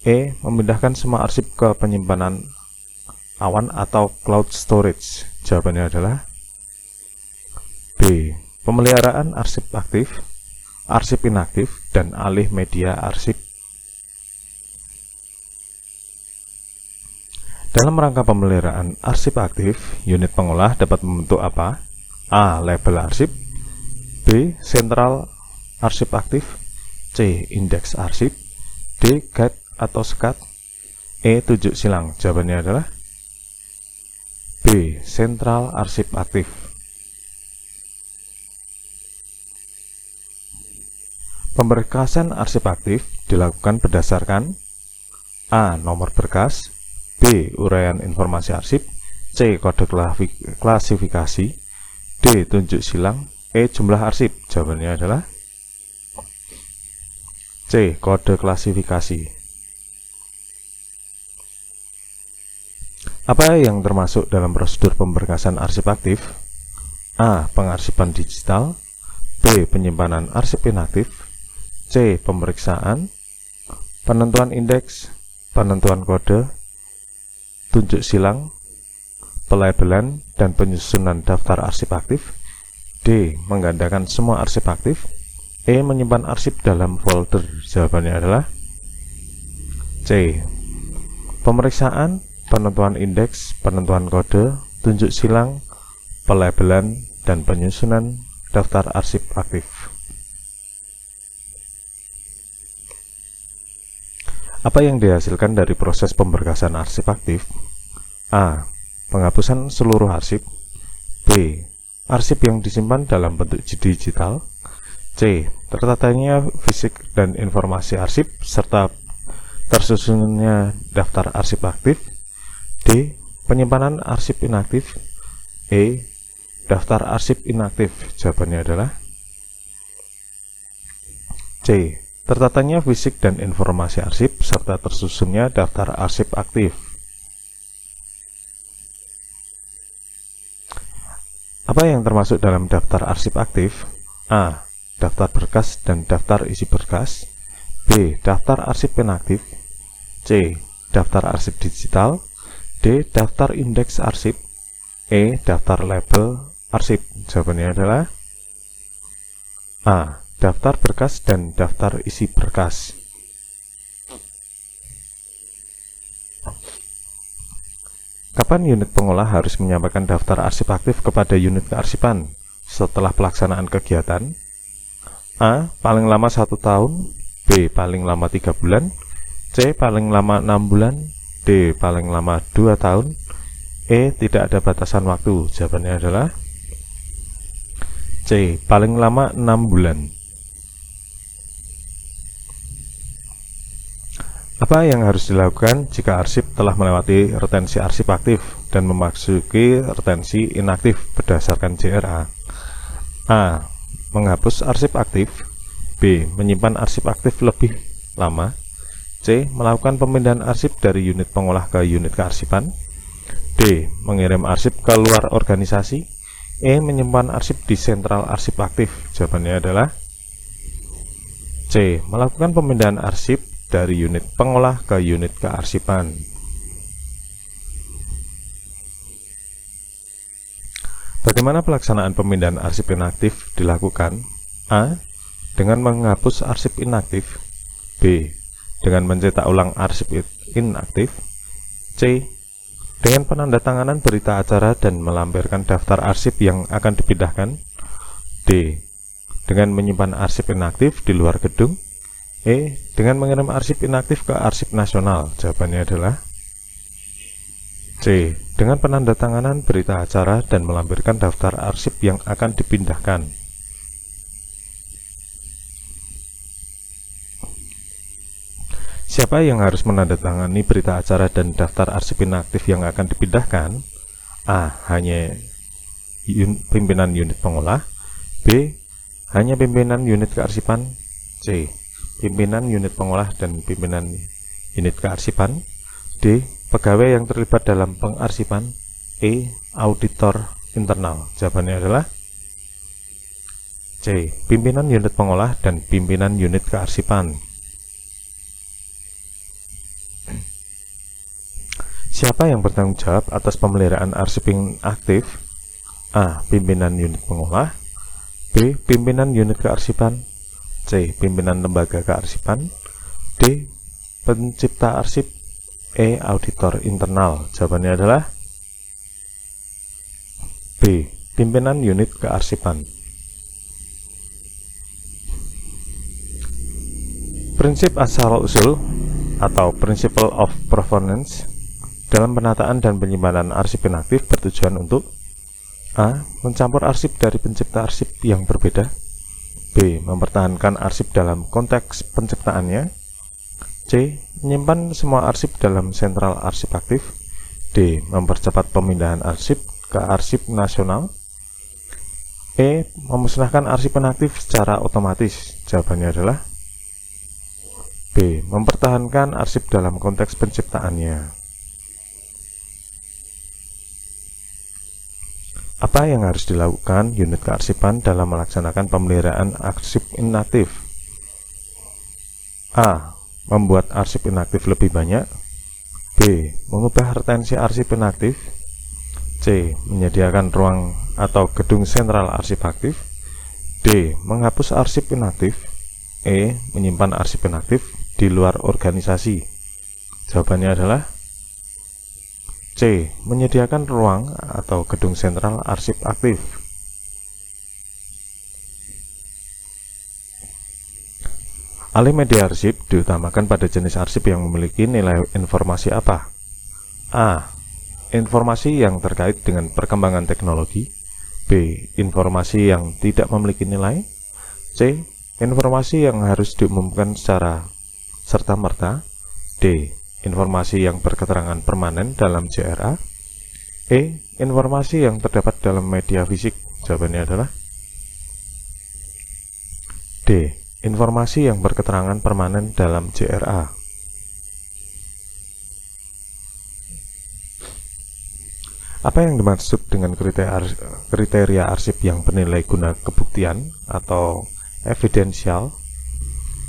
S2: E. Memindahkan semua arsip ke penyimpanan awan atau cloud storage. Jawabannya adalah B. Pemeliharaan arsip aktif, arsip inaktif, dan alih media arsip. Dalam rangka pemeliharaan arsip aktif, unit pengolah dapat membentuk apa? A. Label arsip. B. Sentral arsip aktif. C. Indeks arsip. D. Guide atau sekat. E. Tunjuk silang. Jawabannya adalah B. Sentral arsip aktif. Pemberkasan arsip aktif dilakukan berdasarkan A. Nomor berkas. B. Uraian informasi arsip. C. Kode klasifikasi. D. Tunjuk silang. E. Jumlah arsip. Jawabannya adalah C. Kode klasifikasi. Apa yang termasuk dalam prosedur pemberkasan arsip aktif? A. Pengarsipan digital. B. Penyimpanan arsip inaktif. C. Pemeriksaan, penentuan indeks, penentuan kode, tunjuk silang, pelabelan, dan penyusunan daftar arsip aktif. D. Menggandakan semua arsip aktif.
S1: E. Menyimpan arsip dalam folder. Jawabannya adalah C. Pemeriksaan, penentuan indeks, penentuan kode, tunjuk silang, pelabelan, dan penyusunan daftar arsip aktif. Apa yang dihasilkan dari proses pemberkasan arsip aktif? A. Penghapusan seluruh arsip. B. Arsip yang disimpan dalam bentuk digital. C. Tertatanya fisik dan informasi arsip serta tersusunnya daftar arsip aktif. D. Penyimpanan arsip inaktif. E. Daftar arsip inaktif. Jawabannya adalah C. Tertatanya fisik dan informasi arsip serta tersusunnya daftar arsip aktif. Apa yang termasuk dalam daftar arsip aktif? A. Daftar berkas dan daftar isi berkas. B. Daftar arsip inaktif. C. Daftar arsip digital. D. Daftar indeks arsip. E. Daftar label arsip. Jawabannya adalah A. Daftar berkas dan daftar isi berkas. Kapan unit pengolah harus menyampaikan daftar arsip aktif kepada unit kearsipan setelah pelaksanaan kegiatan? A. Paling lama 1 tahun. B. Paling lama 3 bulan. C. Paling lama 6 bulan. D. Paling lama 2 tahun. E. Tidak ada batasan waktu. Jawabannya adalah C. Paling lama 6 bulan. Apa yang harus dilakukan jika arsip telah melewati retensi arsip aktif dan memasuki retensi inaktif berdasarkan JRA? A. Menghapus arsip aktif. B. Menyimpan arsip aktif lebih lama. C. Melakukan pemindahan arsip dari unit pengolah ke unit kearsipan. D. Mengirim arsip ke luar organisasi. E. Menyimpan arsip di sentral arsip aktif. Jawabannya adalah C. Melakukan pemindahan arsip dari unit pengolah ke unit kearsipan. Bagaimana pelaksanaan pemindahan arsip inaktif dilakukan? A. Dengan menghapus arsip inaktif. B. Dengan mencetak ulang arsip inaktif. C. Dengan penandatanganan berita acara dan melampirkan daftar arsip yang akan dipindahkan. D. Dengan menyimpan arsip inaktif di luar gedung. E. Dengan mengirim arsip inaktif ke arsip nasional. Jawabannya adalah C. Dengan penandatanganan berita acara dan melampirkan daftar arsip yang akan dipindahkan. Siapa yang harus menandatangani berita acara dan daftar arsip inaktif yang akan dipindahkan? A. Hanya pimpinan unit pengolah. B. Hanya pimpinan unit kearsipan. C. Pimpinan unit pengolah dan pimpinan unit kearsipan. D. Pegawai yang terlibat dalam pengarsipan. E. Auditor internal. Jawabannya adalah C. Pimpinan unit pengolah dan pimpinan unit kearsipan. Siapa yang bertanggung jawab atas pemeliharaan arsip aktif? A. Pimpinan unit pengolah. B. Pimpinan unit kearsipan. C. Pimpinan lembaga kearsipan. D. Pencipta arsip. E. Auditor internal. Jawabannya adalah B. Pimpinan unit kearsipan. Prinsip asal-usul atau Principle of Provenance dalam penataan dan penyimpanan arsip inaktif bertujuan untuk A. Mencampur arsip dari pencipta arsip yang berbeda. B. Mempertahankan arsip dalam konteks penciptaannya. C. Menyimpan semua arsip dalam sentral arsip aktif. D. Mempercepat pemindahan arsip ke arsip nasional. E. Memusnahkan arsip inaktif secara otomatis. Jawabannya adalah B. Mempertahankan arsip dalam konteks penciptaannya. Apa yang harus dilakukan unit kearsipan dalam melaksanakan pemeliharaan arsip inaktif? A. Membuat arsip inaktif lebih banyak. B. Mengubah retensi arsip inaktif. C. Menyediakan ruang atau gedung sentral arsip aktif. D. D. Menghapus arsip inaktif. E. Menyimpan arsip inaktif di luar organisasi. Jawabannya adalah C. Menyediakan ruang atau gedung sentral arsip aktif. Alih media arsip diutamakan pada jenis arsip yang memiliki nilai informasi apa? A. Informasi yang terkait dengan perkembangan teknologi. B. Informasi yang tidak memiliki nilai. C. Informasi yang harus diumumkan secara serta-merta. D. Informasi yang berketerangan permanen dalam JRA. E. Informasi yang terdapat dalam media fisik. Jawabannya adalah D. Informasi yang berketerangan permanen dalam JRA. Apa yang dimaksud dengan kriteria arsip yang bernilai guna kebuktian atau evidensial?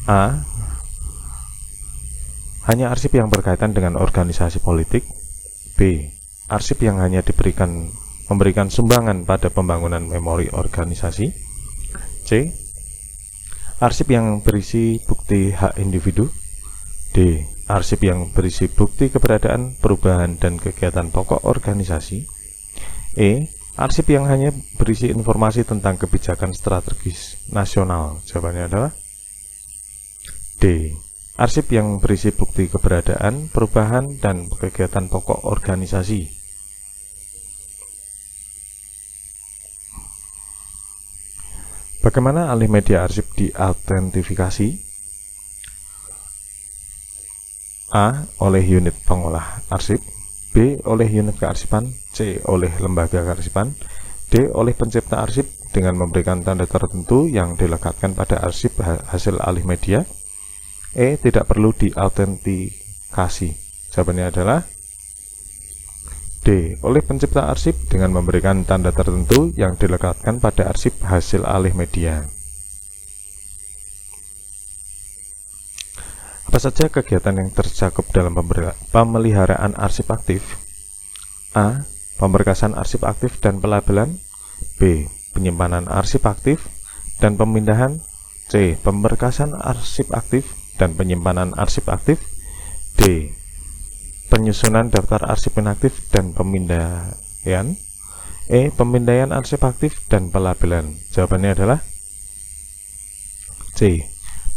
S1: A. Hanya arsip yang berkaitan dengan organisasi politik. B. Arsip yang hanya memberikan sumbangan pada pembangunan memori organisasi. C. Arsip yang berisi bukti hak individu. D. Arsip yang berisi bukti keberadaan, perubahan, dan kegiatan pokok organisasi. E. Arsip yang hanya berisi informasi tentang kebijakan strategis nasional. Jawabannya adalah D. Arsip yang berisi bukti keberadaan, perubahan, dan kegiatan pokok organisasi. Bagaimana alih media arsip diautentifikasi? A. Oleh unit pengolah arsip. B. Oleh unit kearsipan. C. Oleh lembaga kearsipan. D. Oleh pencipta arsip dengan memberikan tanda tertentu yang dilekatkan pada arsip hasil alih media. E. Tidak perlu diautentikasi. Jawabannya adalah D. Oleh pencipta arsip dengan memberikan tanda tertentu yang dilekatkan pada arsip hasil alih media. Apa saja kegiatan yang tercakup dalam pemeliharaan arsip aktif? A. Pemberkasan arsip aktif dan pelabelan. B. Penyimpanan arsip aktif dan pemindahan. C. Pemberkasan arsip aktif dan penyimpanan arsip aktif. D. Penyusunan daftar arsip inaktif dan pemindaian. E. Pemindaian arsip aktif dan pelabelan. Jawabannya adalah C.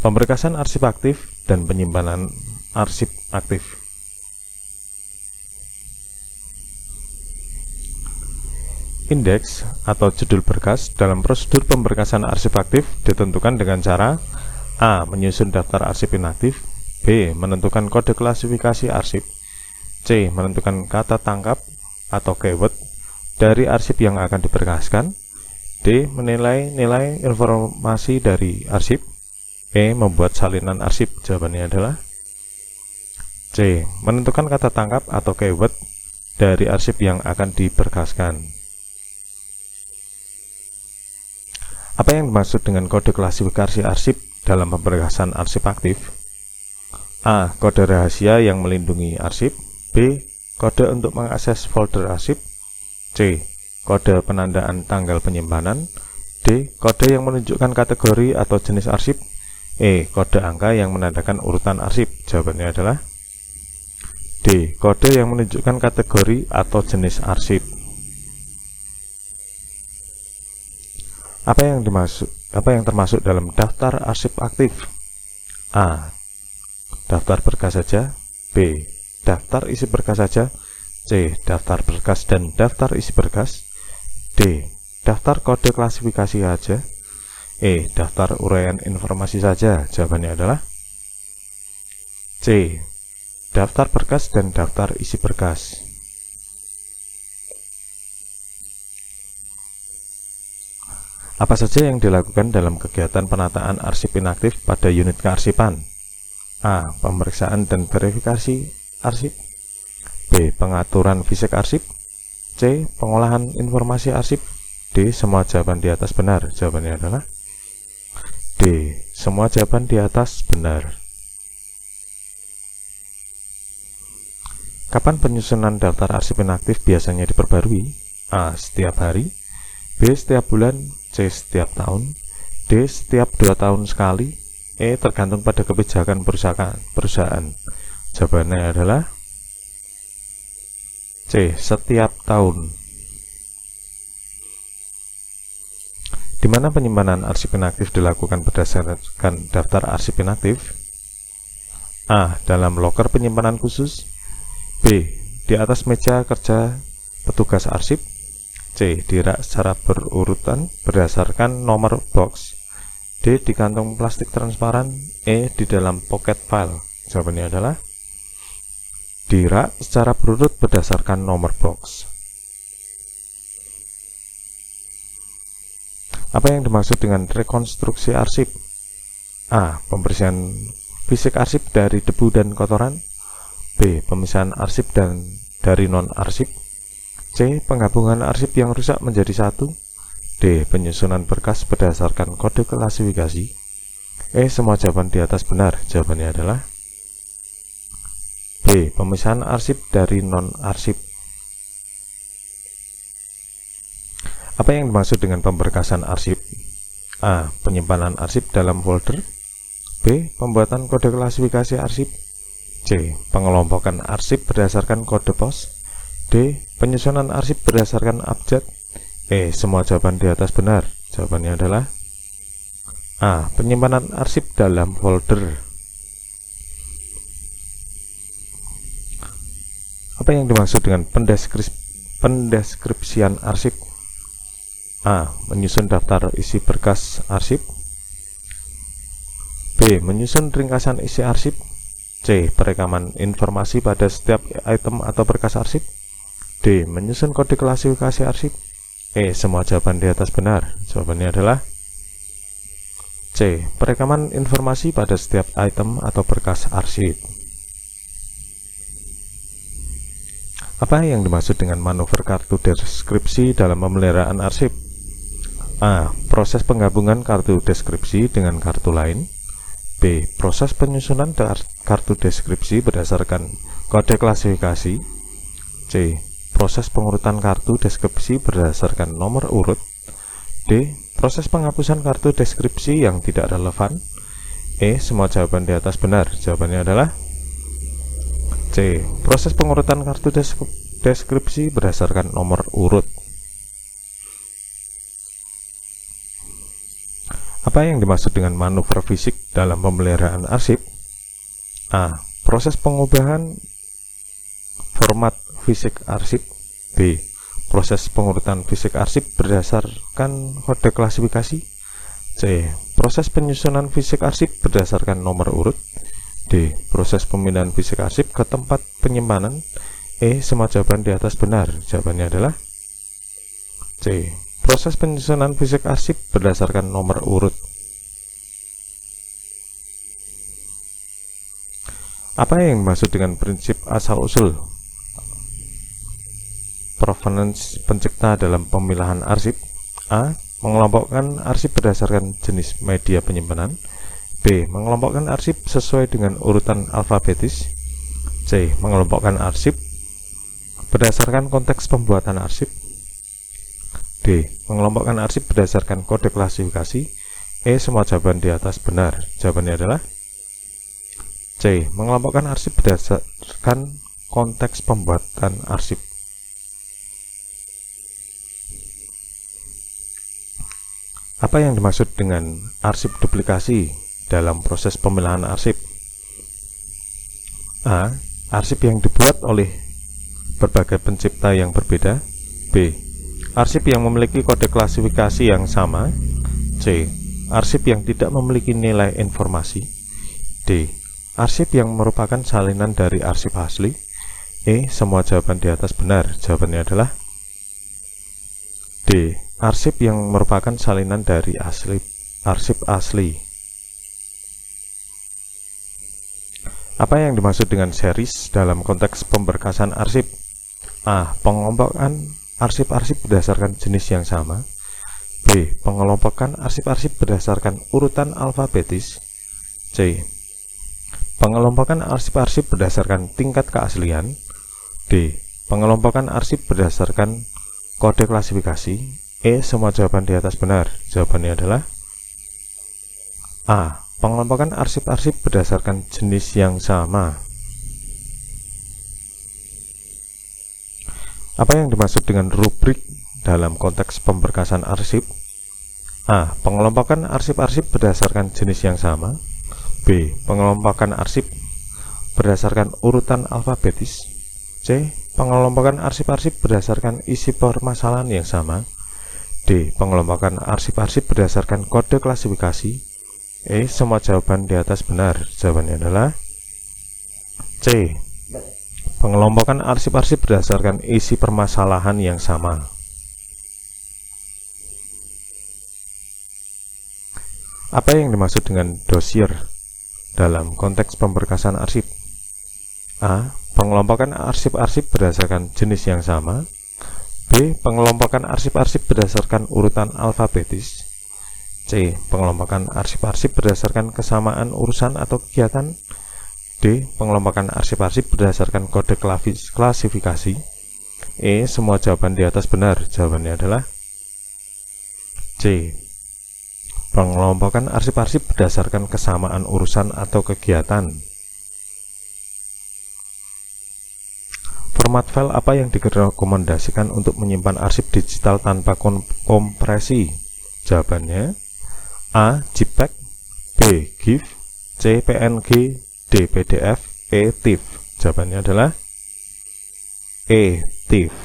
S1: Pemberkasan arsip aktif dan penyimpanan arsip aktif. Indeks atau judul berkas dalam prosedur pemberkasan arsip aktif ditentukan dengan cara A. Menyusun daftar arsip inaktif. B. Menentukan kode klasifikasi arsip. C. Menentukan kata tangkap atau keyword dari arsip yang akan diberkaskan. D. Menilai nilai informasi dari arsip. E. Membuat salinan arsip. Jawabannya adalah C. Menentukan kata tangkap atau keyword dari arsip yang akan diberkaskan. Apa yang dimaksud dengan kode klasifikasi arsip dalam pemberkasan arsip aktif? A. Kode rahasia yang melindungi arsip. B. Kode untuk mengakses folder arsip. C. Kode penandaan tanggal penyimpanan. D. Kode yang menunjukkan kategori atau jenis arsip. E. Kode angka yang menandakan urutan arsip. Jawabannya adalah D. Kode yang menunjukkan kategori atau jenis arsip. Apa yang termasuk dalam daftar arsip aktif? A. Daftar berkas saja. B. Daftar isi berkas saja. C. Daftar berkas dan daftar isi berkas. D. Daftar kode klasifikasi saja. E. Daftar uraian informasi saja. Jawabannya adalah C. Daftar berkas dan daftar isi berkas. Apa saja yang dilakukan dalam kegiatan penataan arsip inaktif pada unit kearsipan? A. Pemeriksaan dan verifikasi arsip. B. Pengaturan fisik arsip. C. Pengolahan informasi arsip. D. Semua jawaban di atas benar. Jawabannya adalah D. Semua jawaban di atas benar. Kapan penyusunan daftar arsip inaktif biasanya diperbarui? A. Setiap hari. B. Setiap bulan. C. Setiap tahun.
S2: D. Setiap 2 tahun sekali. E. Tergantung pada kebijakan perusahaan. Jawabannya adalah C. Setiap tahun. Di mana penyimpanan arsip inaktif dilakukan berdasarkan daftar arsip inaktif? A. Dalam loker penyimpanan khusus. B. Di atas meja kerja petugas arsip. C. Di rak secara berurutan berdasarkan nomor box. D. Di kantong plastik transparan. E. Di dalam pocket file. Jawabannya adalah di rak secara berurut berdasarkan nomor box. Apa yang dimaksud dengan rekonstruksi arsip? A. Pembersihan fisik arsip dari debu dan kotoran. B. Pemisahan arsip dari non-arsip. C. Penggabungan arsip yang rusak menjadi satu. D. Penyusunan berkas berdasarkan kode klasifikasi. E. Semua jawaban di atas benar. Jawabannya adalah B. Pemisahan arsip dari non-arsip. Apa yang dimaksud dengan pemberkasan arsip? A. Penyimpanan arsip dalam folder. B. Pembuatan kode klasifikasi arsip. C. Pengelompokan arsip berdasarkan kode pos. D. Penyusunan arsip berdasarkan abjad. E. Semua jawaban di atas benar. Jawabannya adalah A. Penyimpanan arsip dalam folder. Apa yang dimaksud dengan pendeskripsian arsip? A. Menyusun daftar isi berkas arsip. B. Menyusun ringkasan isi arsip. C. Perekaman informasi pada setiap item atau berkas arsip. D. Menyusun kode klasifikasi arsip. E. Semua jawaban di atas benar. Jawabannya adalah C. Perekaman informasi pada setiap item atau berkas arsip. Apa yang dimaksud dengan manuver kartu deskripsi dalam pemeliharaan arsip? A. Proses penggabungan kartu deskripsi dengan kartu lain. B. Proses penyusunan kartu deskripsi berdasarkan kode klasifikasi. C. Proses pengurutan kartu deskripsi berdasarkan nomor urut. D. Proses penghapusan kartu deskripsi yang tidak relevan. E. Semua jawaban di atas benar. Jawabannya adalah C. Proses pengurutan kartu deskripsi berdasarkan nomor urut. Apa yang dimaksud dengan manuver fisik dalam pemeliharaan arsip? A. Proses pengubahan format fisik arsip. B. Proses pengurutan fisik arsip berdasarkan kode klasifikasi. C. Proses penyusunan fisik arsip berdasarkan nomor urut. D. Proses pemindahan fisik arsip ke tempat penyimpanan. E. Semua jawaban di atas benar. Jawabannya adalah C. Proses penyusunan fisik arsip berdasarkan nomor urut. Apa yang dimaksud dengan prinsip asal-usul provenance pencipta dalam pemilahan arsip? A. Mengelompokkan arsip berdasarkan jenis media penyimpanan. B. Mengelompokkan arsip sesuai dengan urutan alfabetis. C. Mengelompokkan arsip berdasarkan konteks pembuatan arsip. D. Mengelompokkan arsip berdasarkan kode klasifikasi. E. Semua jawaban di atas benar. Jawabannya adalah C. Mengelompokkan arsip berdasarkan konteks pembuatan arsip. Apa yang dimaksud dengan arsip duplikasi dalam proses pemilahan arsip? A. Arsip yang dibuat oleh berbagai pencipta yang berbeda. B. Arsip yang memiliki kode klasifikasi yang sama. C. Arsip yang tidak memiliki nilai informasi. D. Arsip yang merupakan salinan dari arsip asli. E. Semua jawaban di atas benar. Jawabannya adalah D. Arsip yang merupakan salinan dari arsip asli. Apa yang dimaksud dengan series dalam konteks pemberkasan arsip? A. Pengelompokan arsip-arsip berdasarkan jenis yang sama. B. Pengelompokan arsip-arsip berdasarkan urutan alfabetis. C. Pengelompokan arsip-arsip berdasarkan tingkat keaslian. D. Pengelompokan arsip berdasarkan kode klasifikasi. E. Semua jawaban di atas benar. Jawabannya adalah A. Pengelompokan arsip-arsip berdasarkan jenis yang sama. Apa yang dimaksud dengan rubrik dalam konteks pemberkasan arsip? A. Pengelompokan arsip-arsip berdasarkan jenis yang sama. B. Pengelompokan arsip berdasarkan urutan alfabetis. C. Pengelompokan arsip-arsip berdasarkan isi permasalahan yang sama. D. Pengelompokan arsip-arsip berdasarkan kode klasifikasi. E. Semua jawaban di atas benar. Jawabannya adalah C. Pengelompokan arsip-arsip berdasarkan isi permasalahan yang sama. Apa yang dimaksud dengan dosier dalam konteks pemberkasan arsip? A. Pengelompokan arsip-arsip berdasarkan jenis yang sama. B. Pengelompokan arsip-arsip berdasarkan urutan alfabetis. C. Pengelompokan arsip-arsip berdasarkan kesamaan urusan atau kegiatan. D. Pengelompokan arsip-arsip berdasarkan kode klasifikasi. E. Semua jawaban di atas benar. Jawabannya adalah C. Pengelompokan arsip-arsip berdasarkan kesamaan urusan atau kegiatan. Format file apa yang direkomendasikan untuk menyimpan arsip digital tanpa kompresi? Jawabannya A. JPEG, B. GIF, C. PNG, D. PDF, E. TIFF. Jawabannya adalah E. TIFF.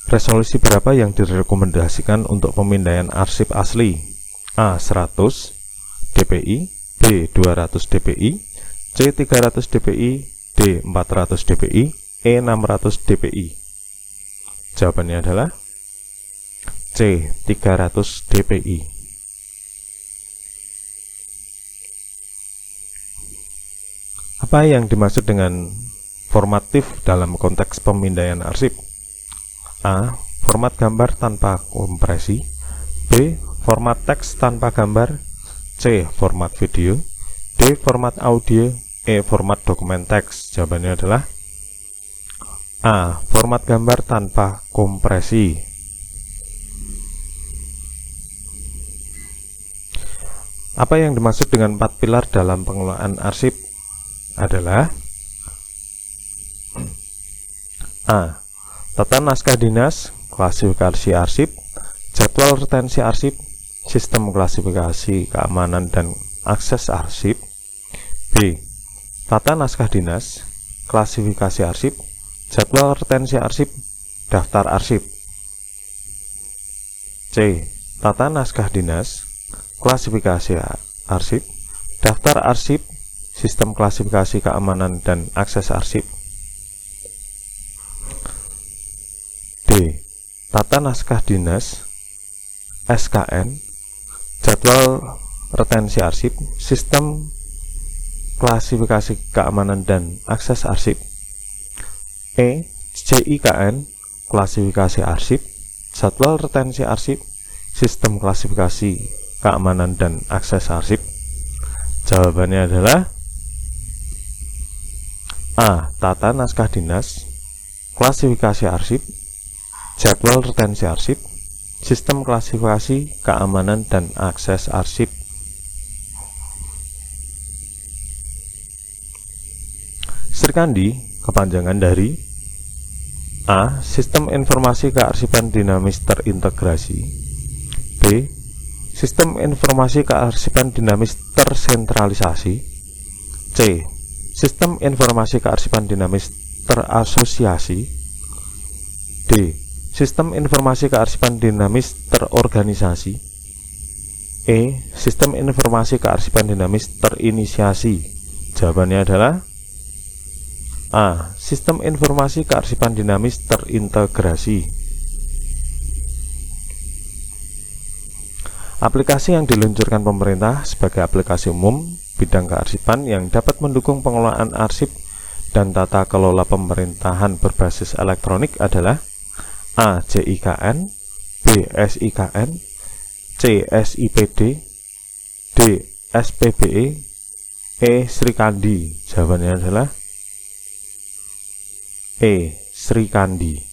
S2: Resolusi berapa yang direkomendasikan untuk pemindaian arsip asli? A. 100 dpi, B. 200 dpi, C. 300 dpi, D. 400 dpi, E. 600 dpi. Jawabannya adalah C. 300 dpi. Apa yang dimaksud dengan formatif dalam konteks pemindaian arsip? A. Format gambar tanpa kompresi. B. Format teks tanpa gambar. C. Format video. D. Format audio. E. Format dokumen teks. Jawabannya adalah A. Format gambar tanpa kompresi. Apa yang dimaksud dengan 4 pilar dalam pengelolaan arsip? Adalah A. Tata naskah dinas, klasifikasi arsip, jadwal retensi arsip, sistem klasifikasi keamanan dan akses arsip. B. Tata naskah dinas, klasifikasi arsip, jadwal retensi arsip, daftar arsip. C. Tata naskah dinas, klasifikasi arsip, daftar arsip, sistem klasifikasi keamanan dan akses arsip. D. Tata naskah dinas, SKN, jadwal retensi arsip, sistem klasifikasi keamanan dan akses arsip. E. JIKN, klasifikasi arsip, jadwal retensi arsip, sistem klasifikasi keamanan dan akses arsip. Jawabannya adalah A. Tata naskah dinas, klasifikasi arsip, jadwal retensi arsip, sistem klasifikasi keamanan dan akses arsip. Srikandi kepanjangan dari A. Sistem informasi kearsipan dinamis terintegrasi. B. Sistem informasi kearsipan dinamis tersentralisasi. C. Sistem informasi kearsipan dinamis terasosiasi. D. Sistem informasi kearsipan dinamis terorganisasi. E. Sistem informasi kearsipan dinamis terinisiasi. Jawabannya adalah A. Sistem informasi kearsipan dinamis terintegrasi. Aplikasi yang diluncurkan pemerintah sebagai aplikasi umum bidang kearsipan yang dapat mendukung pengelolaan arsip dan tata kelola pemerintahan berbasis elektronik adalah A. JIKN, B. SIKN, C. SIPD, D. SPBE, E. Srikandi. Jawabannya adalah E. Srikandi.